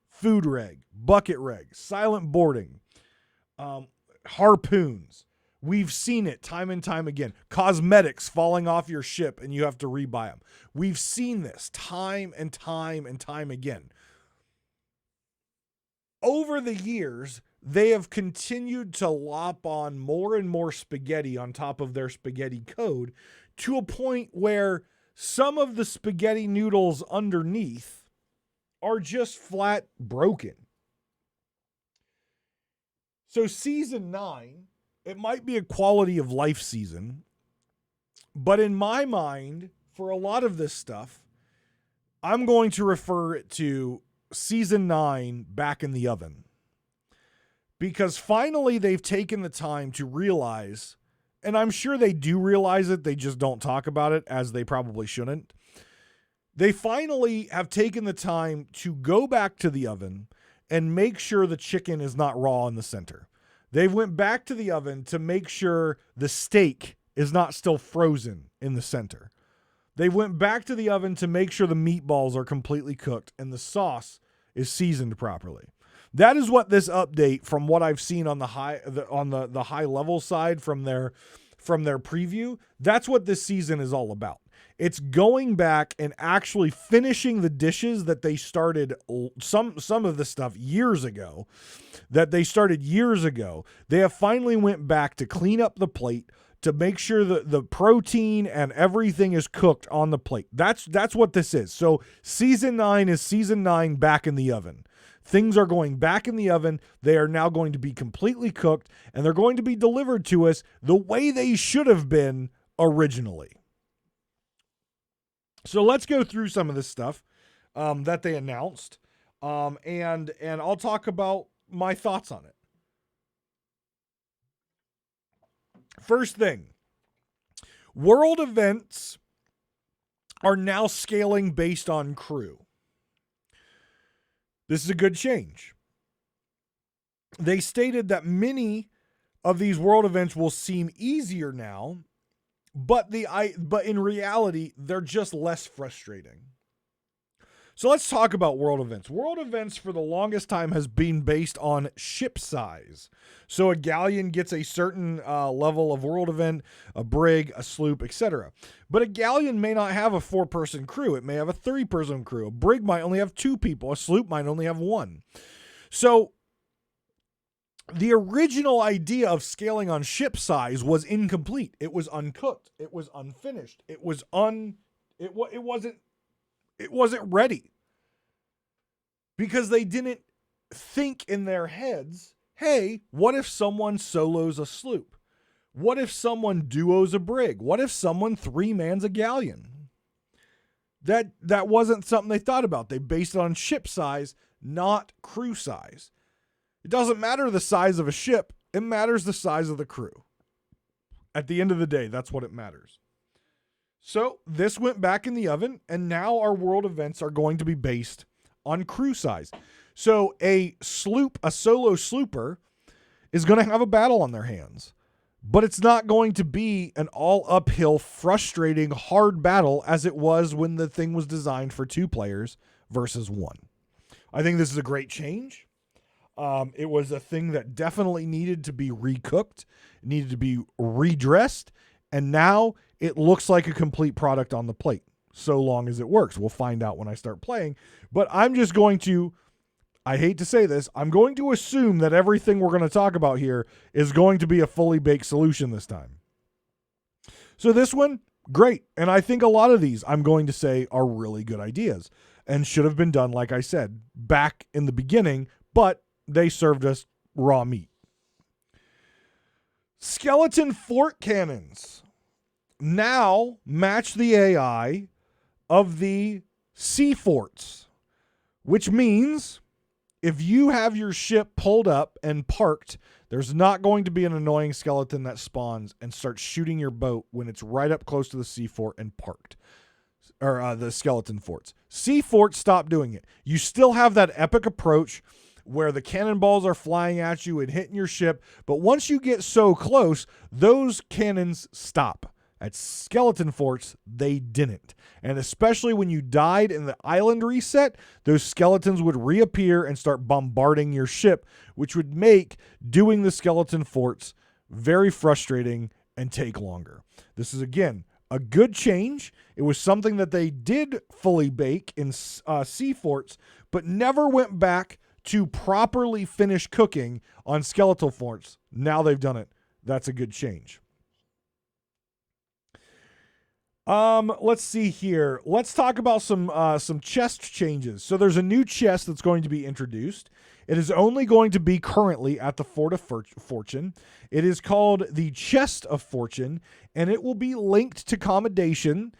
Food reg, bucket reg, silent boarding. harpoons. We've seen it time and time again. Cosmetics falling off your ship and you have to rebuy them. We've seen this time and time and time again. Over the years, they have continued to lop on more and more spaghetti on top of their spaghetti code to a point where some of the spaghetti noodles underneath are just flat broken. So season 9, it might be a quality of life season, but in my mind, for a lot of this stuff, I'm going to refer it to season 9 back in the oven. Because finally they've taken the time to realize, and I'm sure they do realize it, they just don't talk about it, as they probably shouldn't. They finally have taken the time to go back to the oven and make sure the chicken is not raw in the center. They went back to the oven to make sure the steak is not still frozen in the center. They went back to the oven to make sure the meatballs are completely cooked and the sauce is seasoned properly. That is what this update, from what I've seen on the high level side from their preview, that's what this season is all about. It's going back and actually finishing the dishes that they started, some of the stuff years ago, that they started years ago. They have finally went back to clean up the plate, to make sure that the protein and everything is cooked on the plate. That's what this is. So season 9 is season 9 back in the oven. Things are going back in the oven. They are now going to be completely cooked, and they're going to be delivered to us the way they should have been originally. So let's go through some of this stuff that they announced, and I'll talk about my thoughts on it. First thing, world events are now scaling based on crew. This is a good change. They stated that many of these world events will seem easier now, but in reality, they're just less frustrating. So let's talk about world events. World events for the longest time has been based on ship size. So a galleon gets a certain level of world event, a brig, a sloop, etc. But a galleon may not have a 4-person crew. It may have a 3-person crew. A brig might only have 2 people. A sloop might only have 1. So the original idea of scaling on ship size was incomplete. It was uncooked. It was unfinished. It wasn't ready, because they didn't think in their heads, hey, what if someone solos a sloop? What if someone duos a brig? What if someone 3-mans a galleon? That wasn't something they thought about. They based it on ship size, not crew size. It doesn't matter the size of a ship. It matters the size of the crew. At the end of the day, that's what it matters. So this went back in the oven, and now our world events are going to be based on crew size. So a solo slooper is going to have a battle on their hands, but it's not going to be an all uphill, frustrating, hard battle as it was when the thing was designed for 2 players versus 1. I think this is a great change. It was a thing that definitely needed to be recooked, needed to be redressed, and now it looks like a complete product on the plate, so long as it works. We'll find out when I start playing, but I'm just going to, I hate to say this, I'm going to assume that everything we're going to talk about here is going to be a fully baked solution this time. So this one, great. And I think a lot of these, I'm going to say, are really good ideas and should have been done, like I said, back in the beginning, but they served us raw meat. Skeleton fort cannons now match the AI of the sea forts, which means if you have your ship pulled up and parked, there's not going to be an annoying skeleton that spawns and starts shooting your boat when it's right up close to the sea fort and parked, or the skeleton forts. Sea forts, stop doing it. You still have that epic approach where the cannonballs are flying at you and hitting your ship, but once you get so close, those cannons stop. At Skeleton Forts, they didn't. And especially when you died in the island reset, those skeletons would reappear and start bombarding your ship, which would make doing the Skeleton Forts very frustrating and take longer. This is, again, a good change. It was something that they did fully bake in Sea Forts, but never went back to properly finish cooking on Skeletal Forts. Now they've done it. That's a good change. Let's see here. Let's talk about some chest changes. So there's a new chest that's going to be introduced. It is only going to be currently at the Fort of Fortune. It is called the Chest of Fortune, and it will be linked to Commendation,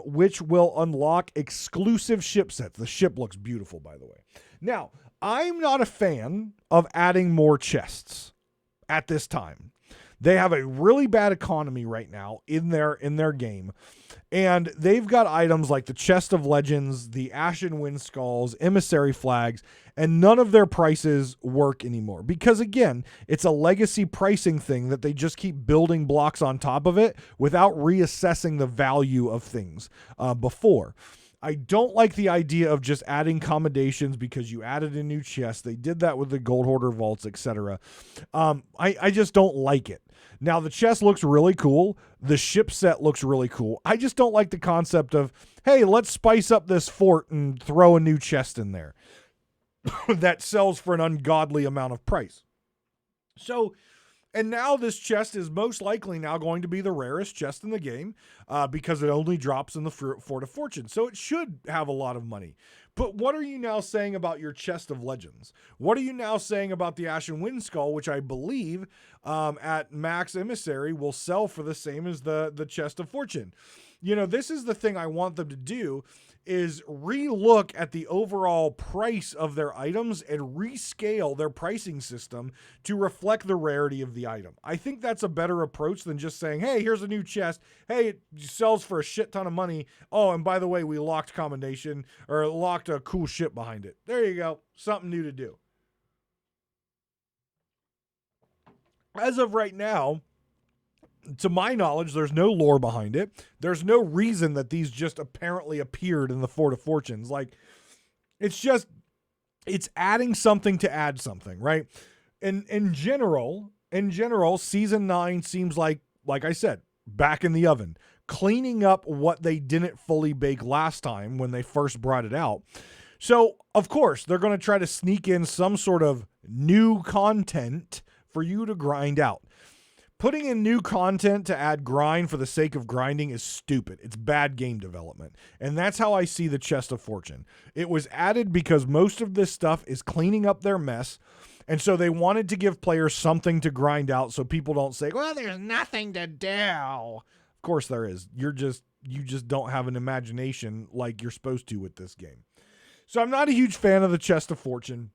which will unlock exclusive ship sets. The ship looks beautiful, by the way. Now, I'm not a fan of adding more chests at this time. They have a really bad economy right now in their game. And they've got items like the Chest of Legends, the Ashen Wind Skulls, Emissary Flags, and none of their prices work anymore. Because again, it's a legacy pricing thing that they just keep building blocks on top of it without reassessing the value of things before. I don't like the idea of just adding commendations because you added a new chest. They did that with the Gold Hoarder vaults, etc. I just don't like it. Now, the chest looks really cool. The ship set looks really cool. I just don't like the concept of, hey, let's spice up this fort and throw a new chest in there that sells for an ungodly amount of price. So, and now this chest is most likely now going to be the rarest chest in the game because it only drops in the Fort of Fortune. So it should have a lot of money. But what are you now saying about your Chest of Legends? What are you now saying about the Ashen Wind Skull, which I believe at Max Emissary will sell for the same as the Chest of Fortune? You know, this is the thing I want them to do, is relook at the overall price of their items and rescale their pricing system to reflect the rarity of the item. I think that's a better approach than just saying, hey, here's a new chest. Hey, it sells for a shit ton of money. Oh, and by the way, we locked Commendation or locked a cool ship behind it. There you go. Something new to do. As of right now, to my knowledge, there's no lore behind it. There's no reason that these just apparently appeared in the Fort of Fortunes. Like, it's adding something to add something, right? And in general, season 9 seems like I said, back in the oven, cleaning up what they didn't fully bake last time when they first brought it out. So, of course, they're going to try to sneak in some sort of new content for you to grind out. Putting in new content to add grind for the sake of grinding is stupid. It's bad game development. And that's how I see the Chest of Fortune. It was added because most of this stuff is cleaning up their mess. And so they wanted to give players something to grind out so people don't say, well, there's nothing to do. Of course there is. You just don't have an imagination like you're supposed to with this game. So I'm not a huge fan of the Chest of Fortune.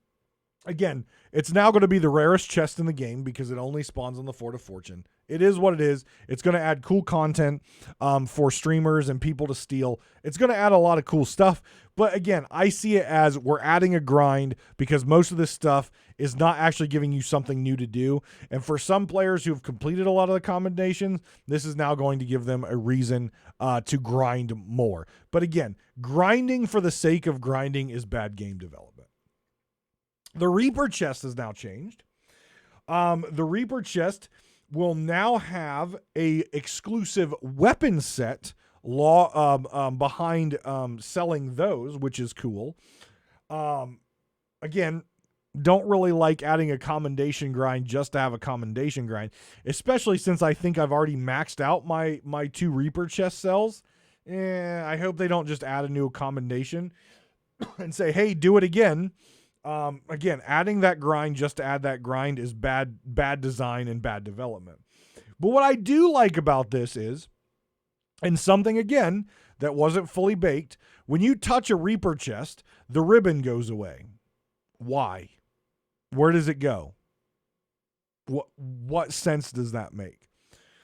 Again, it's now going to be the rarest chest in the game because it only spawns on the Fort of Fortune. It is what it is. It's going to add cool content for streamers and people to steal. It's going to add a lot of cool stuff. But again, I see it as we're adding a grind because most of this stuff is not actually giving you something new to do. And for some players who have completed a lot of the commendations, this is now going to give them a reason to grind more. But again, grinding for the sake of grinding is bad game development. The Reaper chest has now changed. The Reaper chest will now have a exclusive weapon set behind selling those, which is cool. Again, don't really like adding a commendation grind just to have a commendation grind, especially since I think I've already maxed out my 2 Reaper chest cells. I hope they don't just add a new commendation and say, hey, do it again. Again, adding that grind just to add that grind is bad design and bad development. But what I do like about this is, and something again that wasn't fully baked, when you touch a Reaper chest, the ribbon goes away. Why? Where does it go? What sense does that make?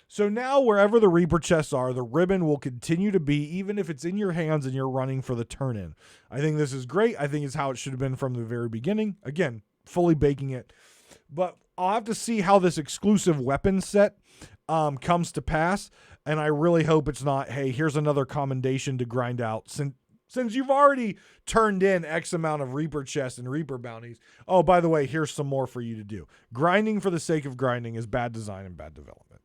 So now wherever the Reaper chests are, the ribbon will continue to be, even if it's in your hands and you're running for the turn-in. I think this is great. I think it's how it should have been from the very beginning. Again, fully baking it. But I'll have to see how this exclusive weapon set comes to pass. And I really hope it's not, hey, here's another commendation to grind out. Since you've already turned in X amount of Reaper chests and Reaper bounties, oh, by the way, here's some more for you to do. Grinding for the sake of grinding is bad design and bad development.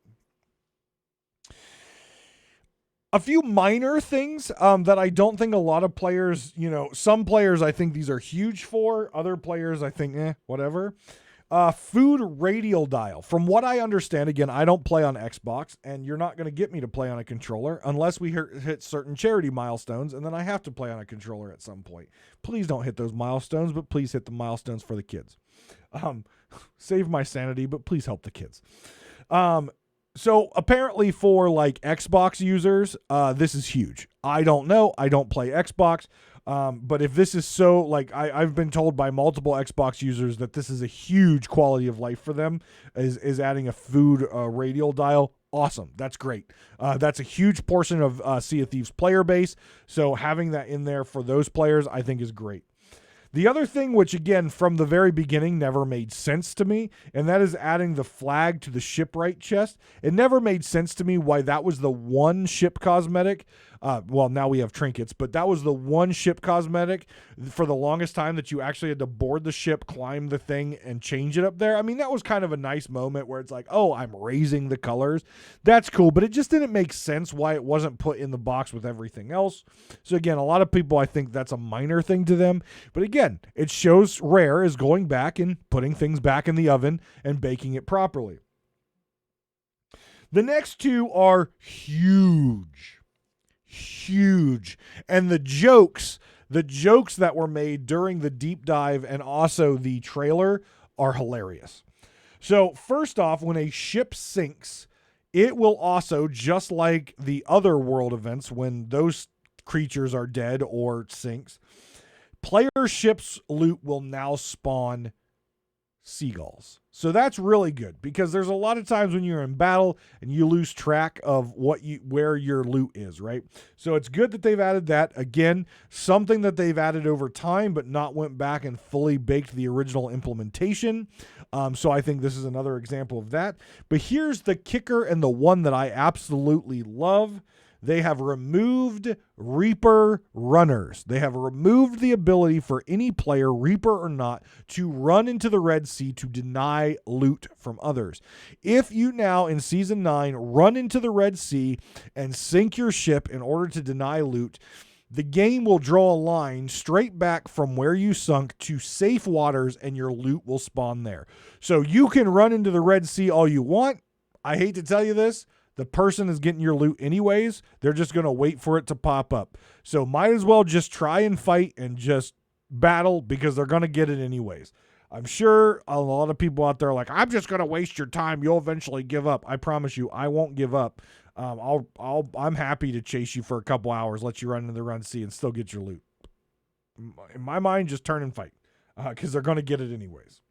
A few minor things that I don't think a lot of players, some players I think these are huge for. Other players I think, whatever. Food radial dial. From what I understand, again, I don't play on Xbox, and you're not going to get me to play on a controller unless we hit certain charity milestones, and then I have to play on a controller at some point. Please don't hit those milestones, but please hit the milestones for the kids. Save my sanity, but please help the kids. So apparently for like Xbox users, this is huge. I don't know. I don't play Xbox. But if this is so, like I've been told by multiple Xbox users that this is a huge quality of life for them, is adding a food radial dial. Awesome. That's great. That's a huge portion of Sea of Thieves player base. So having that in there for those players, I think is great. The other thing, which again, from the very beginning never made sense to me, and that is adding the flag to the shipwright chest. It never made sense to me why that was the one ship cosmetic. Well, now we have trinkets, but that was the one ship cosmetic for the longest time that you actually had to board the ship, climb the thing, and change it up there. I mean, that was kind of a nice moment where it's like, oh, I'm raising the colors. That's cool, but it just didn't make sense why it wasn't put in the box with everything else. So again, a lot of people, I think that's a minor thing to them. But again, it shows Rare is going back and putting things back in the oven and baking it properly. The next two are huge. And the jokes that were made during the deep dive and also the trailer are hilarious. So first off, when a ship sinks, it will also, just like the other world events when those creatures are dead or sinks, player ship's loot will now spawn seagulls. So that's really good because there's a lot of times when you're in battle and you lose track of where your loot is, right? So it's good that they've added that. Again, something that they've added over time but not went back and fully baked the original implementation. So I think this is another example of that. But here's the kicker and the one that I absolutely love. They have removed Reaper runners. They have removed the ability for any player, Reaper or not, to run into the Red Sea to deny loot from others. If you now, in Season 9, run into the Red Sea and sink your ship in order to deny loot, the game will draw a line straight back from where you sunk to safe waters and your loot will spawn there. So you can run into the Red Sea all you want. I hate to tell you this. The person is getting your loot anyways. They're just going to wait for it to pop up. So might as well just try and fight and just battle because they're going to get it anyways. I'm sure a lot of people out there are like, I'm just going to waste your time. You'll eventually give up. I promise you, I won't give up. I'm happy to chase you for a couple hours, let you run into the Red Sea and still get your loot. In my mind, just turn and fight because they're going to get it anyways.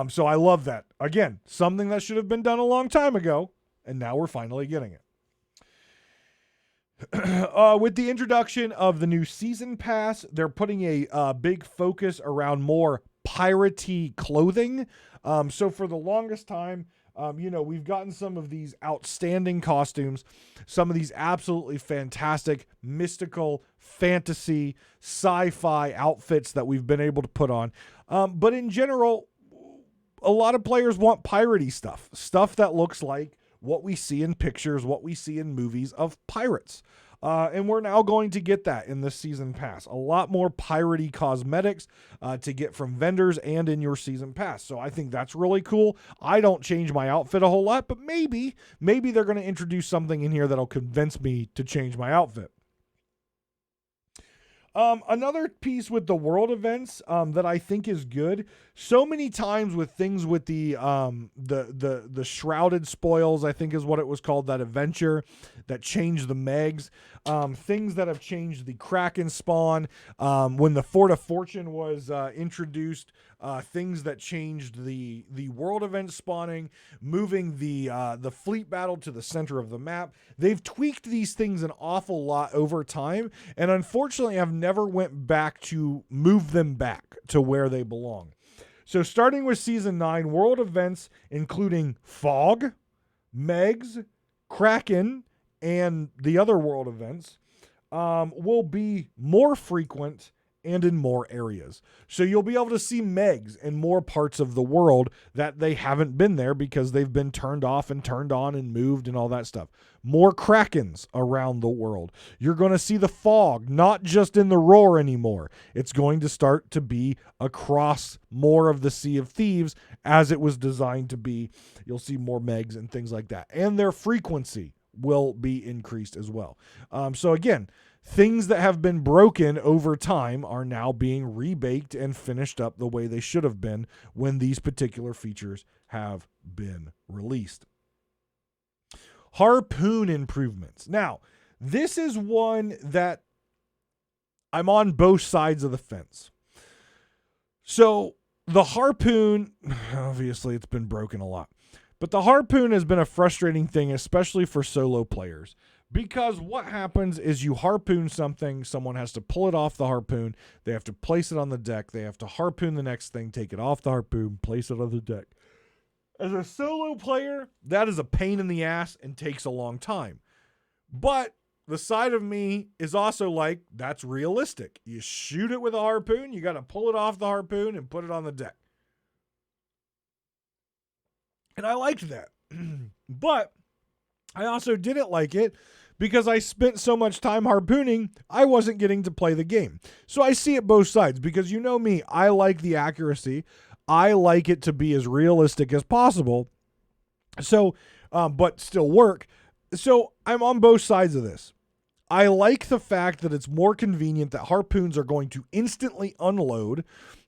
So I love that. Again, something that should have been done a long time ago, and now we're finally getting it. With the introduction of the new season pass, they're putting a big focus around more piratey clothing. So for the longest time, we've gotten some of these outstanding costumes, some of these absolutely fantastic, mystical, fantasy, sci-fi outfits that we've been able to put on. But in general, a lot of players want piratey stuff that looks like what we see in pictures, what we see in movies of pirates. And we're now going to get that in this season pass. A lot more piratey cosmetics to get from vendors and in your season pass. So I think that's really cool. I don't change my outfit a whole lot, but maybe they're going to introduce something in here that'll convince me to change my outfit. Another piece with the world events that I think is good. So many times with things with the shrouded spoils, I think is what it was called, that adventure that changed the Megs. Things that have changed the Kraken spawn. When the Fort of Fortune was introduced, things that changed the world event spawning, moving the fleet battle to the center of the map. They've tweaked these things an awful lot over time, and unfortunately I've never went back to move them back to where they belong. So starting with Season 9, world events including Fog, Megs, Kraken, and the other world events will be more frequent and in more areas. So you'll be able to see Megs in more parts of the world that they haven't been there because they've been turned off and turned on and moved and all that stuff. More Krakens around the world. You're going to see the Fog, not just in the Roar anymore. It's going to start to be across more of the Sea of Thieves as it was designed to be. You'll see more Megs and things like that. And their frequency will be increased as well. So again, things that have been broken over time are now being rebaked and finished up the way they should have been when these particular features have been released. Harpoon improvements. Now, this is one that I'm on both sides of the fence. So the harpoon, obviously it's been broken a lot, but the harpoon has been a frustrating thing, especially for solo players. Because what happens is you harpoon something, someone has to pull it off the harpoon, they have to place it on the deck, they have to harpoon the next thing, take it off the harpoon, place it on the deck. As a solo player, that is a pain in the ass and takes a long time. But the side of me is also like, that's realistic. You shoot it with a harpoon, you got to pull it off the harpoon and put it on the deck. And I liked that. But I also didn't like it because I spent so much time harpooning, I wasn't getting to play the game. So I see it both sides because you know me, I like the accuracy. I like it to be as realistic as possible. So, but still work. So I'm on both sides of this. I like the fact that it's more convenient that harpoons are going to instantly unload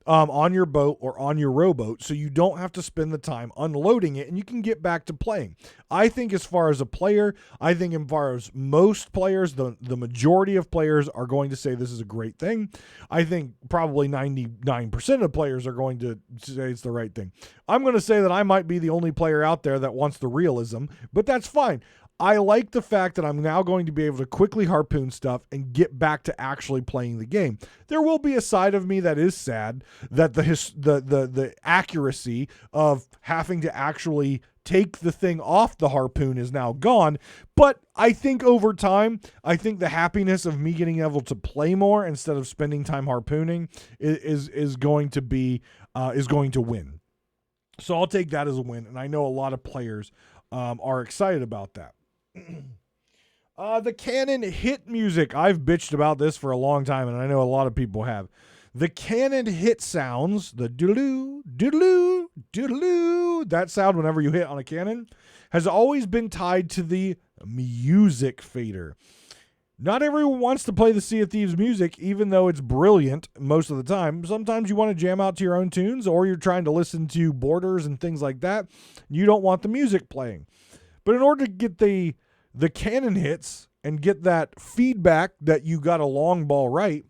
on your boat or on your rowboat, so you don't have to spend the time unloading it and you can get back to playing. I think as far as a player, I think as far as most players, the majority of players are going to say this is a great thing. I think probably 99% of players are going to say it's the right thing. I'm going to say that I might be the only player out there that wants the realism, but that's fine. I like the fact that I'm now going to be able to quickly harpoon stuff and get back to actually playing the game. There will be a side of me that is sad that the accuracy of having to actually take the thing off the harpoon is now gone. But I think over time, I think the happiness of me getting able to play more instead of spending time harpooning is going to win. So I'll take that as a win, and I know a lot of players are excited about that. The cannon hit music. I've bitched about this for a long time, and I know a lot of people have. The cannon hit sounds, the doodaloo, doodaloo, doodaloo, that sound whenever you hit on a cannon, has always been tied to the music fader. Not everyone wants to play the Sea of Thieves music, even though it's brilliant most of the time. Sometimes you want to jam out to your own tunes, or you're trying to listen to borders and things like that. You don't want the music playing. But in order to get the cannon hits and get that feedback that you got a long ball right,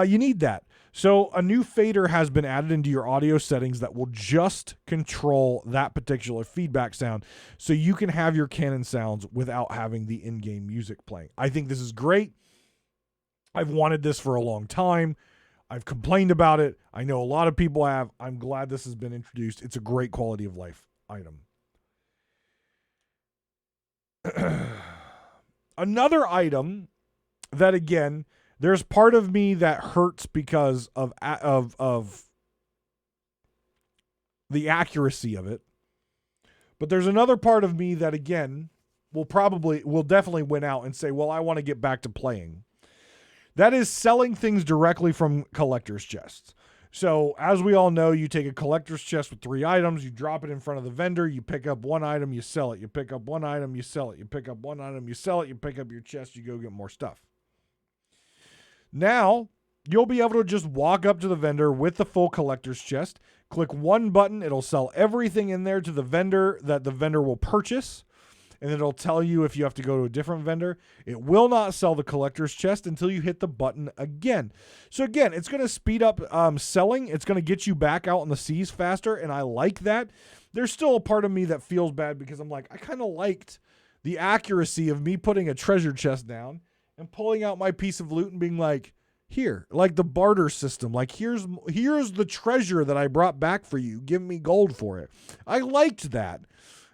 you need that. So a new fader has been added into your audio settings that will just control that particular feedback sound, so you can have your cannon sounds without having the in-game music playing. I think this is great. I've wanted this for a long time. I've complained about it. I know a lot of people have. I'm glad this has been introduced. It's a great quality of life item. Another item that, again, there's part of me that hurts because of the accuracy of it, but there's another part of me that, again, will definitely win out and say, well, I want to get back to playing. That is selling things directly from collector's chests. So as we all know, you take a collector's chest with 3 items, you drop it in front of the vendor, you pick up 1 item, you sell it, you pick up 1 item, you sell it, you pick up 1 item, you sell it, you pick up your chest, you go get more stuff. Now, you'll be able to just walk up to the vendor with the full collector's chest, click 1 button, it'll sell everything in there to the vendor that the vendor will purchase, and it'll tell you if you have to go to a different vendor. It will not sell the collector's chest until you hit the button again. So again, it's going to speed up selling. It's going to get you back out in the seas faster, and I like that. There's still a part of me that feels bad because I'm like, I kind of liked the accuracy of me putting a treasure chest down and pulling out my piece of loot and being like, here, like the barter system. Like here's the treasure that I brought back for you. Give me gold for it. I liked that.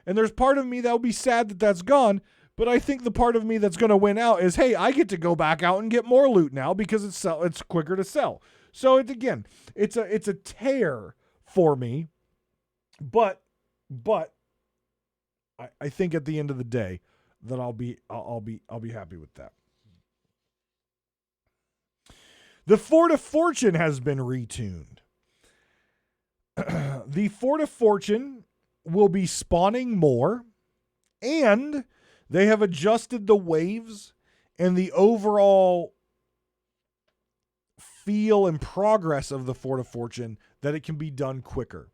And there's part of me that will be sad that that's gone, but I think the part of me that's going to win out is, hey, I get to go back out and get more loot now because it's quicker to sell. So it's a tear for me, but I think at the end of the day that I'll be happy with that. The Fort of Fortune has been retuned. The Fort of Fortune will be spawning more, and they have adjusted the waves and the overall feel and progress of the Fort of Fortune that it can be done quicker.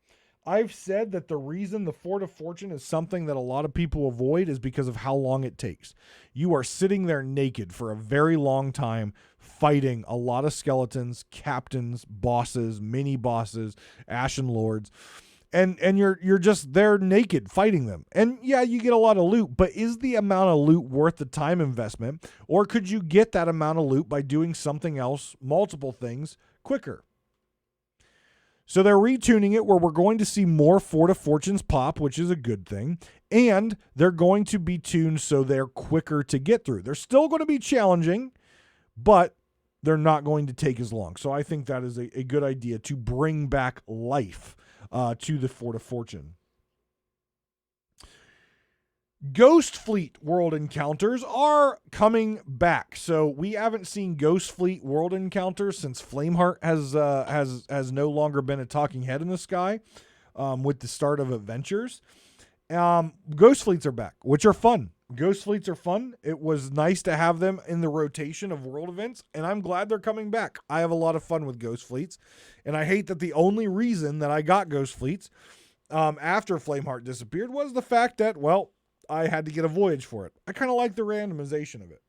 I've said that the reason the Fort of Fortune is something that a lot of people avoid is because of how long it takes. You are sitting there naked for a very long time, fighting a lot of skeletons, captains, bosses, mini bosses, Ashen Lords. And you're just there naked fighting them. And yeah, you get a lot of loot, but is the amount of loot worth the time investment? Or could you get that amount of loot by doing something else, multiple things, quicker? So they're retuning it where we're going to see more Fort of Fortunes pop, which is a good thing. And they're going to be tuned so they're quicker to get through. They're still going to be challenging, but they're not going to take as long. So I think that is a good idea to bring back life to the Fort of Fortune. Ghost Fleet World Encounters are coming back. So we haven't seen Ghost Fleet World Encounters since Flameheart has no longer been a talking head in the sky with the start of Adventures. Ghost Fleets are back, which are fun. Ghost Fleets are fun. It was nice to have them in the rotation of world events, and I'm glad they're coming back. I have a lot of fun with Ghost Fleets, and I hate that the only reason that I got Ghost Fleets after Flameheart disappeared was the fact that, well, I had to get a voyage for it. I kind of like the randomization of it.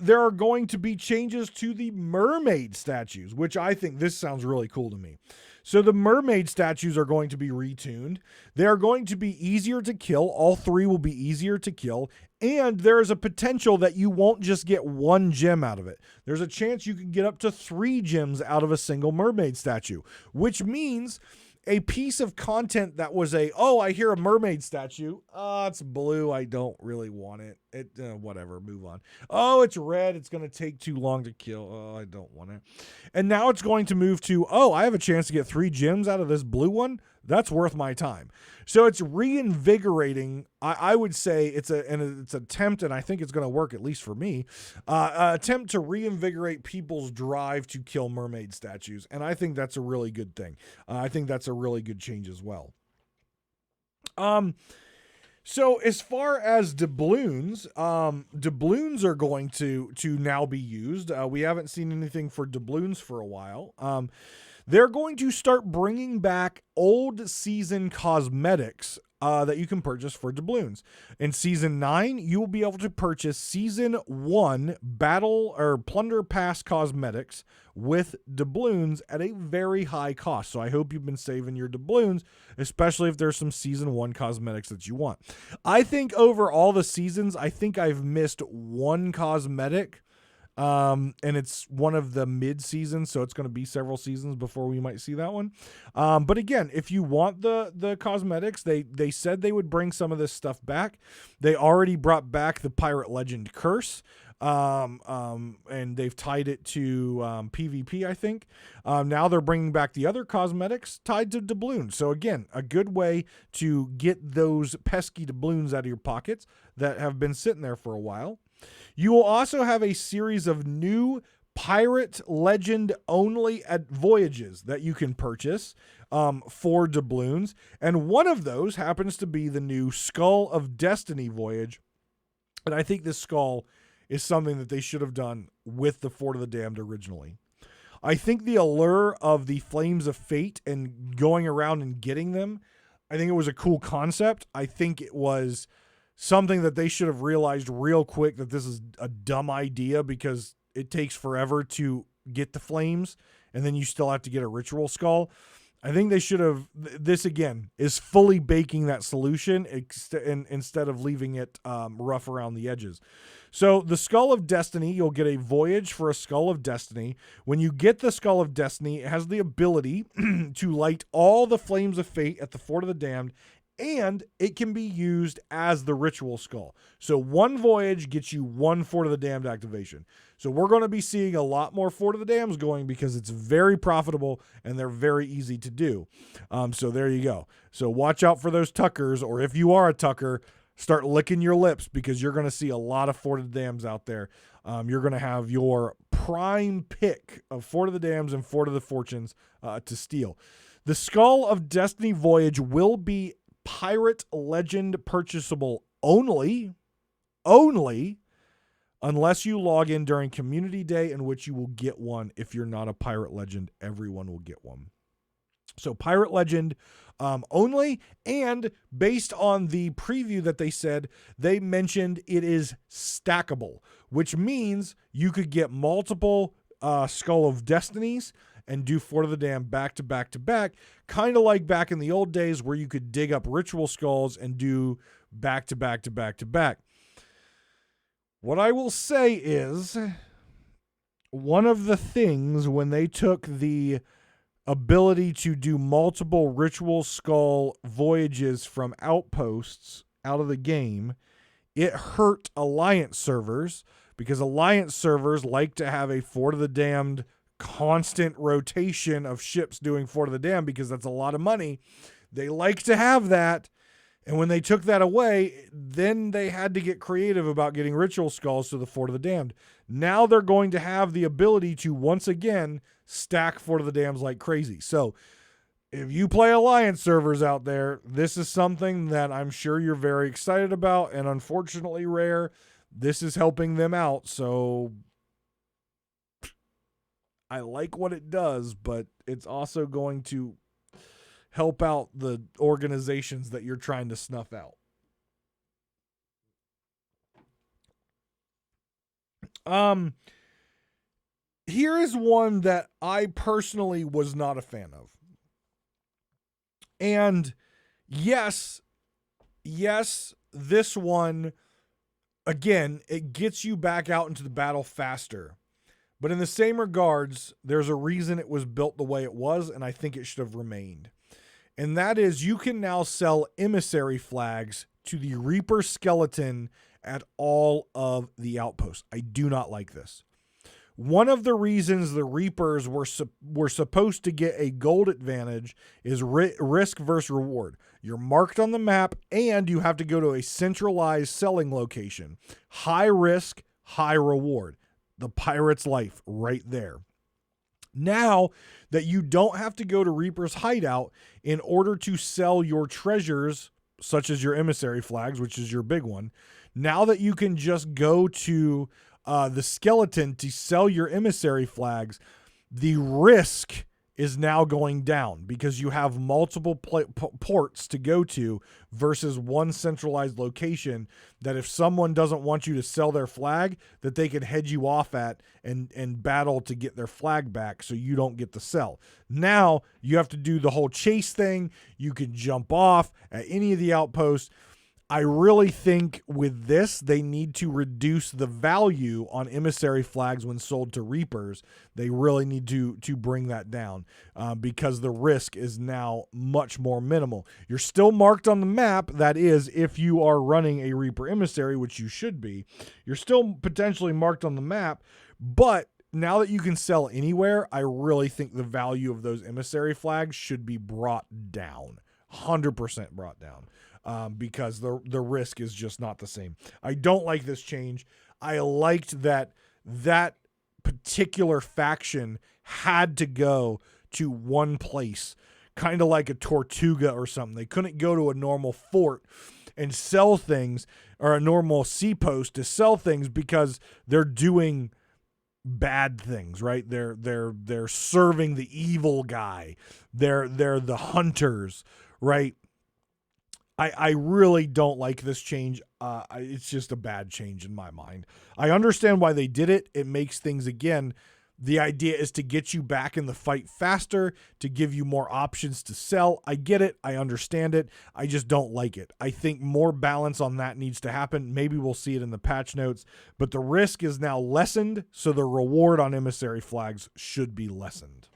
There are going to be changes to the mermaid statues, which I think this sounds really cool to me. So the mermaid statues are going to be retuned. They are going to be easier to kill. All three will be easier to kill. And there is a potential that you won't just get one gem out of it. There's a chance you can get up to 3 gems out of a single mermaid statue, which means a piece of content that was I hear a mermaid statue. It's blue. I don't really want it. Whatever, move on. Oh, it's red. It's going to take too long to kill. Oh, I don't want it. And now it's going to move to, I have a chance to get 3 gems out of this blue one. That's worth my time. So it's reinvigorating. I would say it's an attempt, and I think it's going to work, at least for me, attempt to reinvigorate people's drive to kill mermaid statues. And I think that's a really good thing. I think that's a really good change as well. So as far as doubloons are going to now be used. We haven't seen anything for doubloons for a while. They're going to start bringing back old season cosmetics that you can purchase for doubloons. In Season 9, you will be able to purchase Season 1 Battle or Plunder Pass cosmetics with doubloons at a very high cost. So I hope you've been saving your doubloons, especially if there's some Season 1 cosmetics that you want. I think over all the seasons, I think I've missed one cosmetic. And it's one of the mid seasons, so it's going to be several seasons before we might see that one. But again, if you want the cosmetics, they said they would bring some of this stuff back. They already brought back the Pirate Legend Curse. And they've tied it to PvP, I think. Now they're bringing back the other cosmetics tied to doubloons. So again, a good way to get those pesky doubloons out of your pockets that have been sitting there for a while. You will also have a series of new Pirate Legend only at voyages that you can purchase for doubloons. And one of those happens to be the new Skull of Destiny voyage. And I think this skull is something that they should have done with the Fort of the Damned originally. I think the allure of the Flames of Fate and going around and getting them, I think it was a cool concept. I think it was something that they should have realized real quick that this is a dumb idea because it takes forever to get the flames and then you still have to get a ritual skull. I think they should have, this again is fully baking that solution instead of leaving it rough around the edges. So the Skull of Destiny, you'll get a voyage for a Skull of Destiny. When you get the Skull of Destiny, it has the ability to light all the flames of fate at the Fort of the Damned, and it can be used as the ritual skull. So one voyage gets you one Fort of the Damned activation. So we're going to be seeing a lot more Fort of the Damned going because it's very profitable and they're very easy to do. So there you go. So watch out for those Tuckers, or if you are a Tucker, start licking your lips because you're going to see a lot of Fort of the Damned out there. You're going to have your prime pick of Fort of the Damned and Fort of the Fortunes to steal. The Skull of Destiny Voyage will be Pirate Legend purchasable only, unless you log in during Community Day, in which you will get one. If you're not a Pirate Legend, everyone will get one. So Pirate Legend only, and based on the preview that they said, they mentioned it is stackable, which means you could get multiple Skull of Destinies and do Fort of the Damned back to back to back, kind of like back in the old days where you could dig up ritual skulls and do back to back to back to back. What I will say is, one of the things when they took the ability to do multiple ritual skull voyages from outposts out of the game, it hurt Alliance servers, because Alliance servers like to have a Fort of the Damned constant rotation of ships doing Fort of the Damned because that's a lot of money. They like to have that. And when they took that away, then they had to get creative about getting ritual skulls to the Fort of the Damned. Now they're going to have the ability to once again stack Fort of the Damned like crazy. So if you play Alliance servers out there, this is something that I'm sure you're very excited about. And unfortunately, Rare, this is helping them out. So I like what it does, but it's also going to help out the organizations that you're trying to snuff out. Here is one that I personally was not a fan of. And yes, this one, again, it gets you back out into the battle faster. But in the same regards, there's a reason it was built the way it was, and I think it should have remained. And that is, you can now sell emissary flags to the Reaper skeleton at all of the outposts. I do not like this. One of the reasons the Reapers were supposed to get a gold advantage is risk versus reward. You're marked on the map, and you have to go to a centralized selling location. High risk, high reward. The pirate's life right there. Now that you don't have to go to Reaper's hideout in order to sell your treasures, such as your emissary flags, which is your big one, now that you can just go to the skeleton to sell your emissary flags, the risk is now going down because you have multiple ports to go to versus one centralized location that if someone doesn't want you to sell their flag, that they can head you off at and battle to get their flag back so you don't get the sell. Now you have to do the whole chase thing. You can jump off at any of the outposts. I really think with this, they need to reduce the value on emissary flags when sold to Reapers. They really need to bring that down because the risk is now much more minimal. You're still marked on the map. That is, if you are running a Reaper emissary, which you should be, you're still potentially marked on the map. But now that you can sell anywhere, I really think the value of those emissary flags should be brought down, 100% brought down. Because the risk is just not the same. I don't like this change. I liked that particular faction had to go to one place, kind of like a Tortuga or something. They couldn't go to a normal fort and sell things, or a normal sea post to sell things, because they're doing bad things, right? They're serving the evil guy. They're the hunters, right? I really don't like this change. It's just a bad change in my mind. I understand why they did it. It makes things, again, The idea is to get you back in the fight faster, to give you more options to sell. I get it. I understand it. I just don't like it. I think more balance on that needs to happen. Maybe we'll see it in the patch notes, but the risk is now lessened, so the reward on emissary flags should be lessened.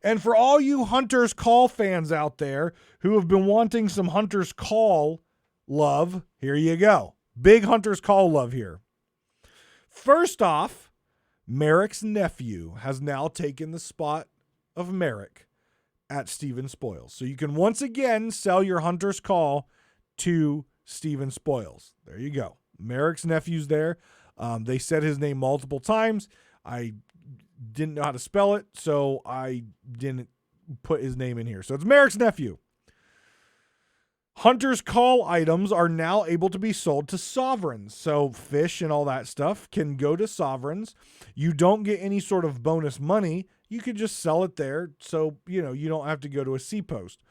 And for all you Hunter's Call fans out there who have been wanting some Hunter's Call love, here you go. Big Hunter's Call love here. First off, Merrick's nephew has now taken the spot of Merrick at Steven Spoils. So you can once again sell your Hunter's Call to Steven Spoils. There you go. Merrick's nephew's there. They said his name multiple times. I didn't know how to spell it, so I didn't put his name in here. So it's Merrick's nephew. Hunter's Call items are now able to be sold to sovereigns. So fish and all that stuff can go to sovereigns. You don't get any sort of bonus money. You could just sell it there. So, you don't have to go to a sea post.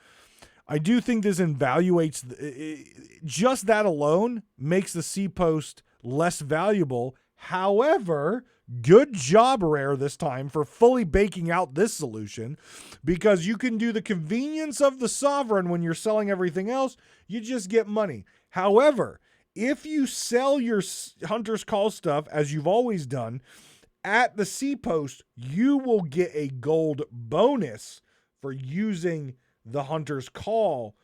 I do think this evaluates, just that alone makes the sea post less valuable. However, good job, Rare, this time for fully baking out this solution, because you can do the convenience of the sovereign when you're selling everything else. You just get money. However, if you sell your Hunter's Call stuff, as you've always done, at the sea post, you will get a gold bonus for using the Hunter's Call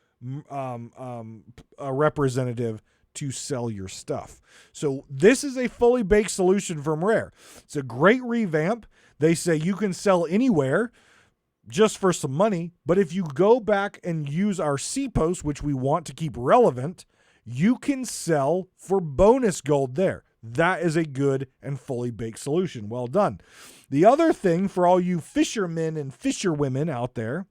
representative to sell your stuff. So this is a fully baked solution from Rare. It's a great revamp. They say you can sell anywhere just for some money, but if you go back and use our C post, which we want to keep relevant, you can sell for bonus gold there. That is a good and fully baked solution. Well done. The other thing for all you fishermen and fisherwomen out there,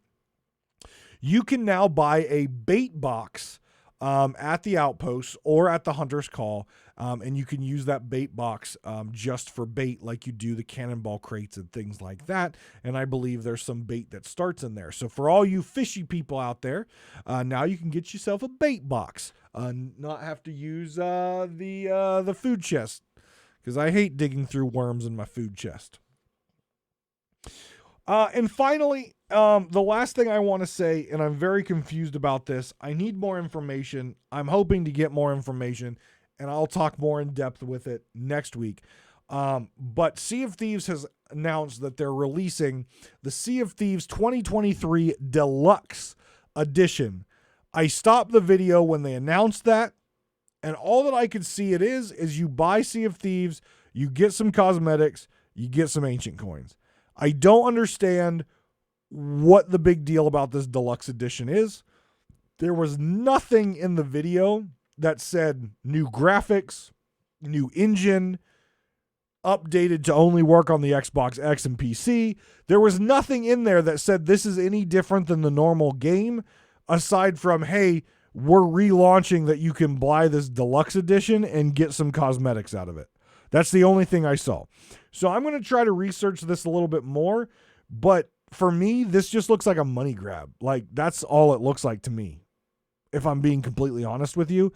you can now buy a bait box at the outpost or at the Hunter's Call, and you can use that bait box just for bait, like you do the cannonball crates and things like that. And I believe there's some bait that starts in there. So for all you fishy people out there, now you can get yourself a bait box, not have to use the food chest, because I hate digging through worms in my food chest. And finally, the last thing I want to say, and I'm very confused about this, I need more information. I'm hoping to get more information, and I'll talk more in depth with it next week. But Sea of Thieves has announced that they're releasing the Sea of Thieves 2023 Deluxe Edition. I stopped the video when they announced that, and all that I could see it is you buy Sea of Thieves, you get some cosmetics, you get some ancient coins. I don't understand what the big deal about this deluxe edition is. There was nothing in the video that said new graphics, new engine, updated to only work on the Xbox X and PC. There was nothing in there that said this is any different than the normal game, aside from, hey, we're relaunching that you can buy this deluxe edition and get some cosmetics out of it. That's the only thing I saw. So I'm going to try to research this a little bit more, but for me, this just looks like a money grab. Like, that's all it looks like to me, if I'm being completely honest with you.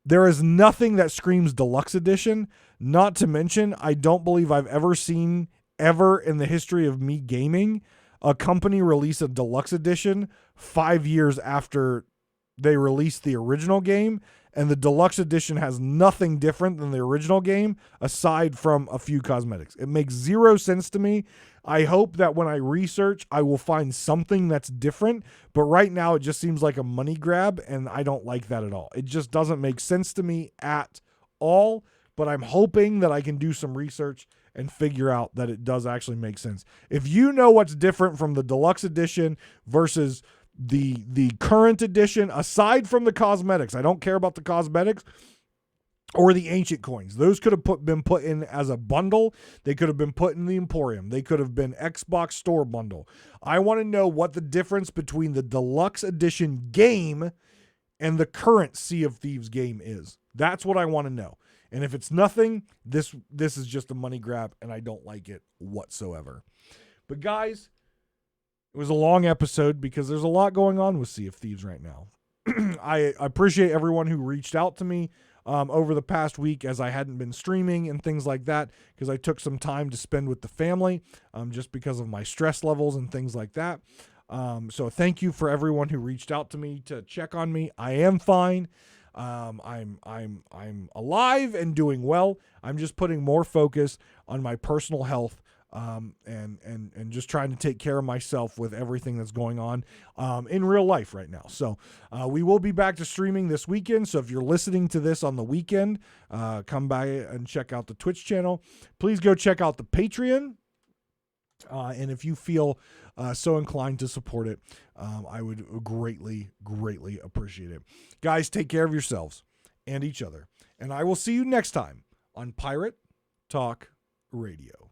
There is nothing that screams deluxe edition, not to mention, I don't believe I've ever seen, ever in the history of me gaming, a company release a deluxe edition 5 years after they released the original game, and the deluxe edition has nothing different than the original game aside from a few cosmetics. It makes zero sense to me. I hope that when I research, I will find something that's different, but right now it just seems like a money grab, and I don't like that at all. It just doesn't make sense to me at all, but I'm hoping that I can do some research and figure out that it does actually make sense. If you know what's different from the deluxe edition versus the current edition, aside from the cosmetics, I don't care about the cosmetics or the ancient coins. Those could have been put in as a bundle. They could have been put in the Emporium. They could have been Xbox Store bundle. I want to know what the difference between the deluxe edition game and the current Sea of Thieves game is. That's what I want to know. And if it's nothing, this is just a money grab, and I don't like it whatsoever. But guys, it was a long episode because there's a lot going on with Sea of Thieves right now. I appreciate everyone who reached out to me. over the past week as I hadn't been streaming and things like that because I took some time to spend with the family just because of my stress levels and things like that. So thank you for everyone who reached out to me to check on me. I am fine. I'm alive and doing well. I'm just putting more focus on my personal health and just trying to take care of myself with everything that's going on in real life right now. So we will be back to streaming this weekend. So if you're listening to this on the weekend, come by and check out the Twitch channel. Please go check out the Patreon. And if you feel so inclined to support it, I would greatly, greatly appreciate it. Guys, take care of yourselves and each other. And I will see you next time on Pirate Talk Radio.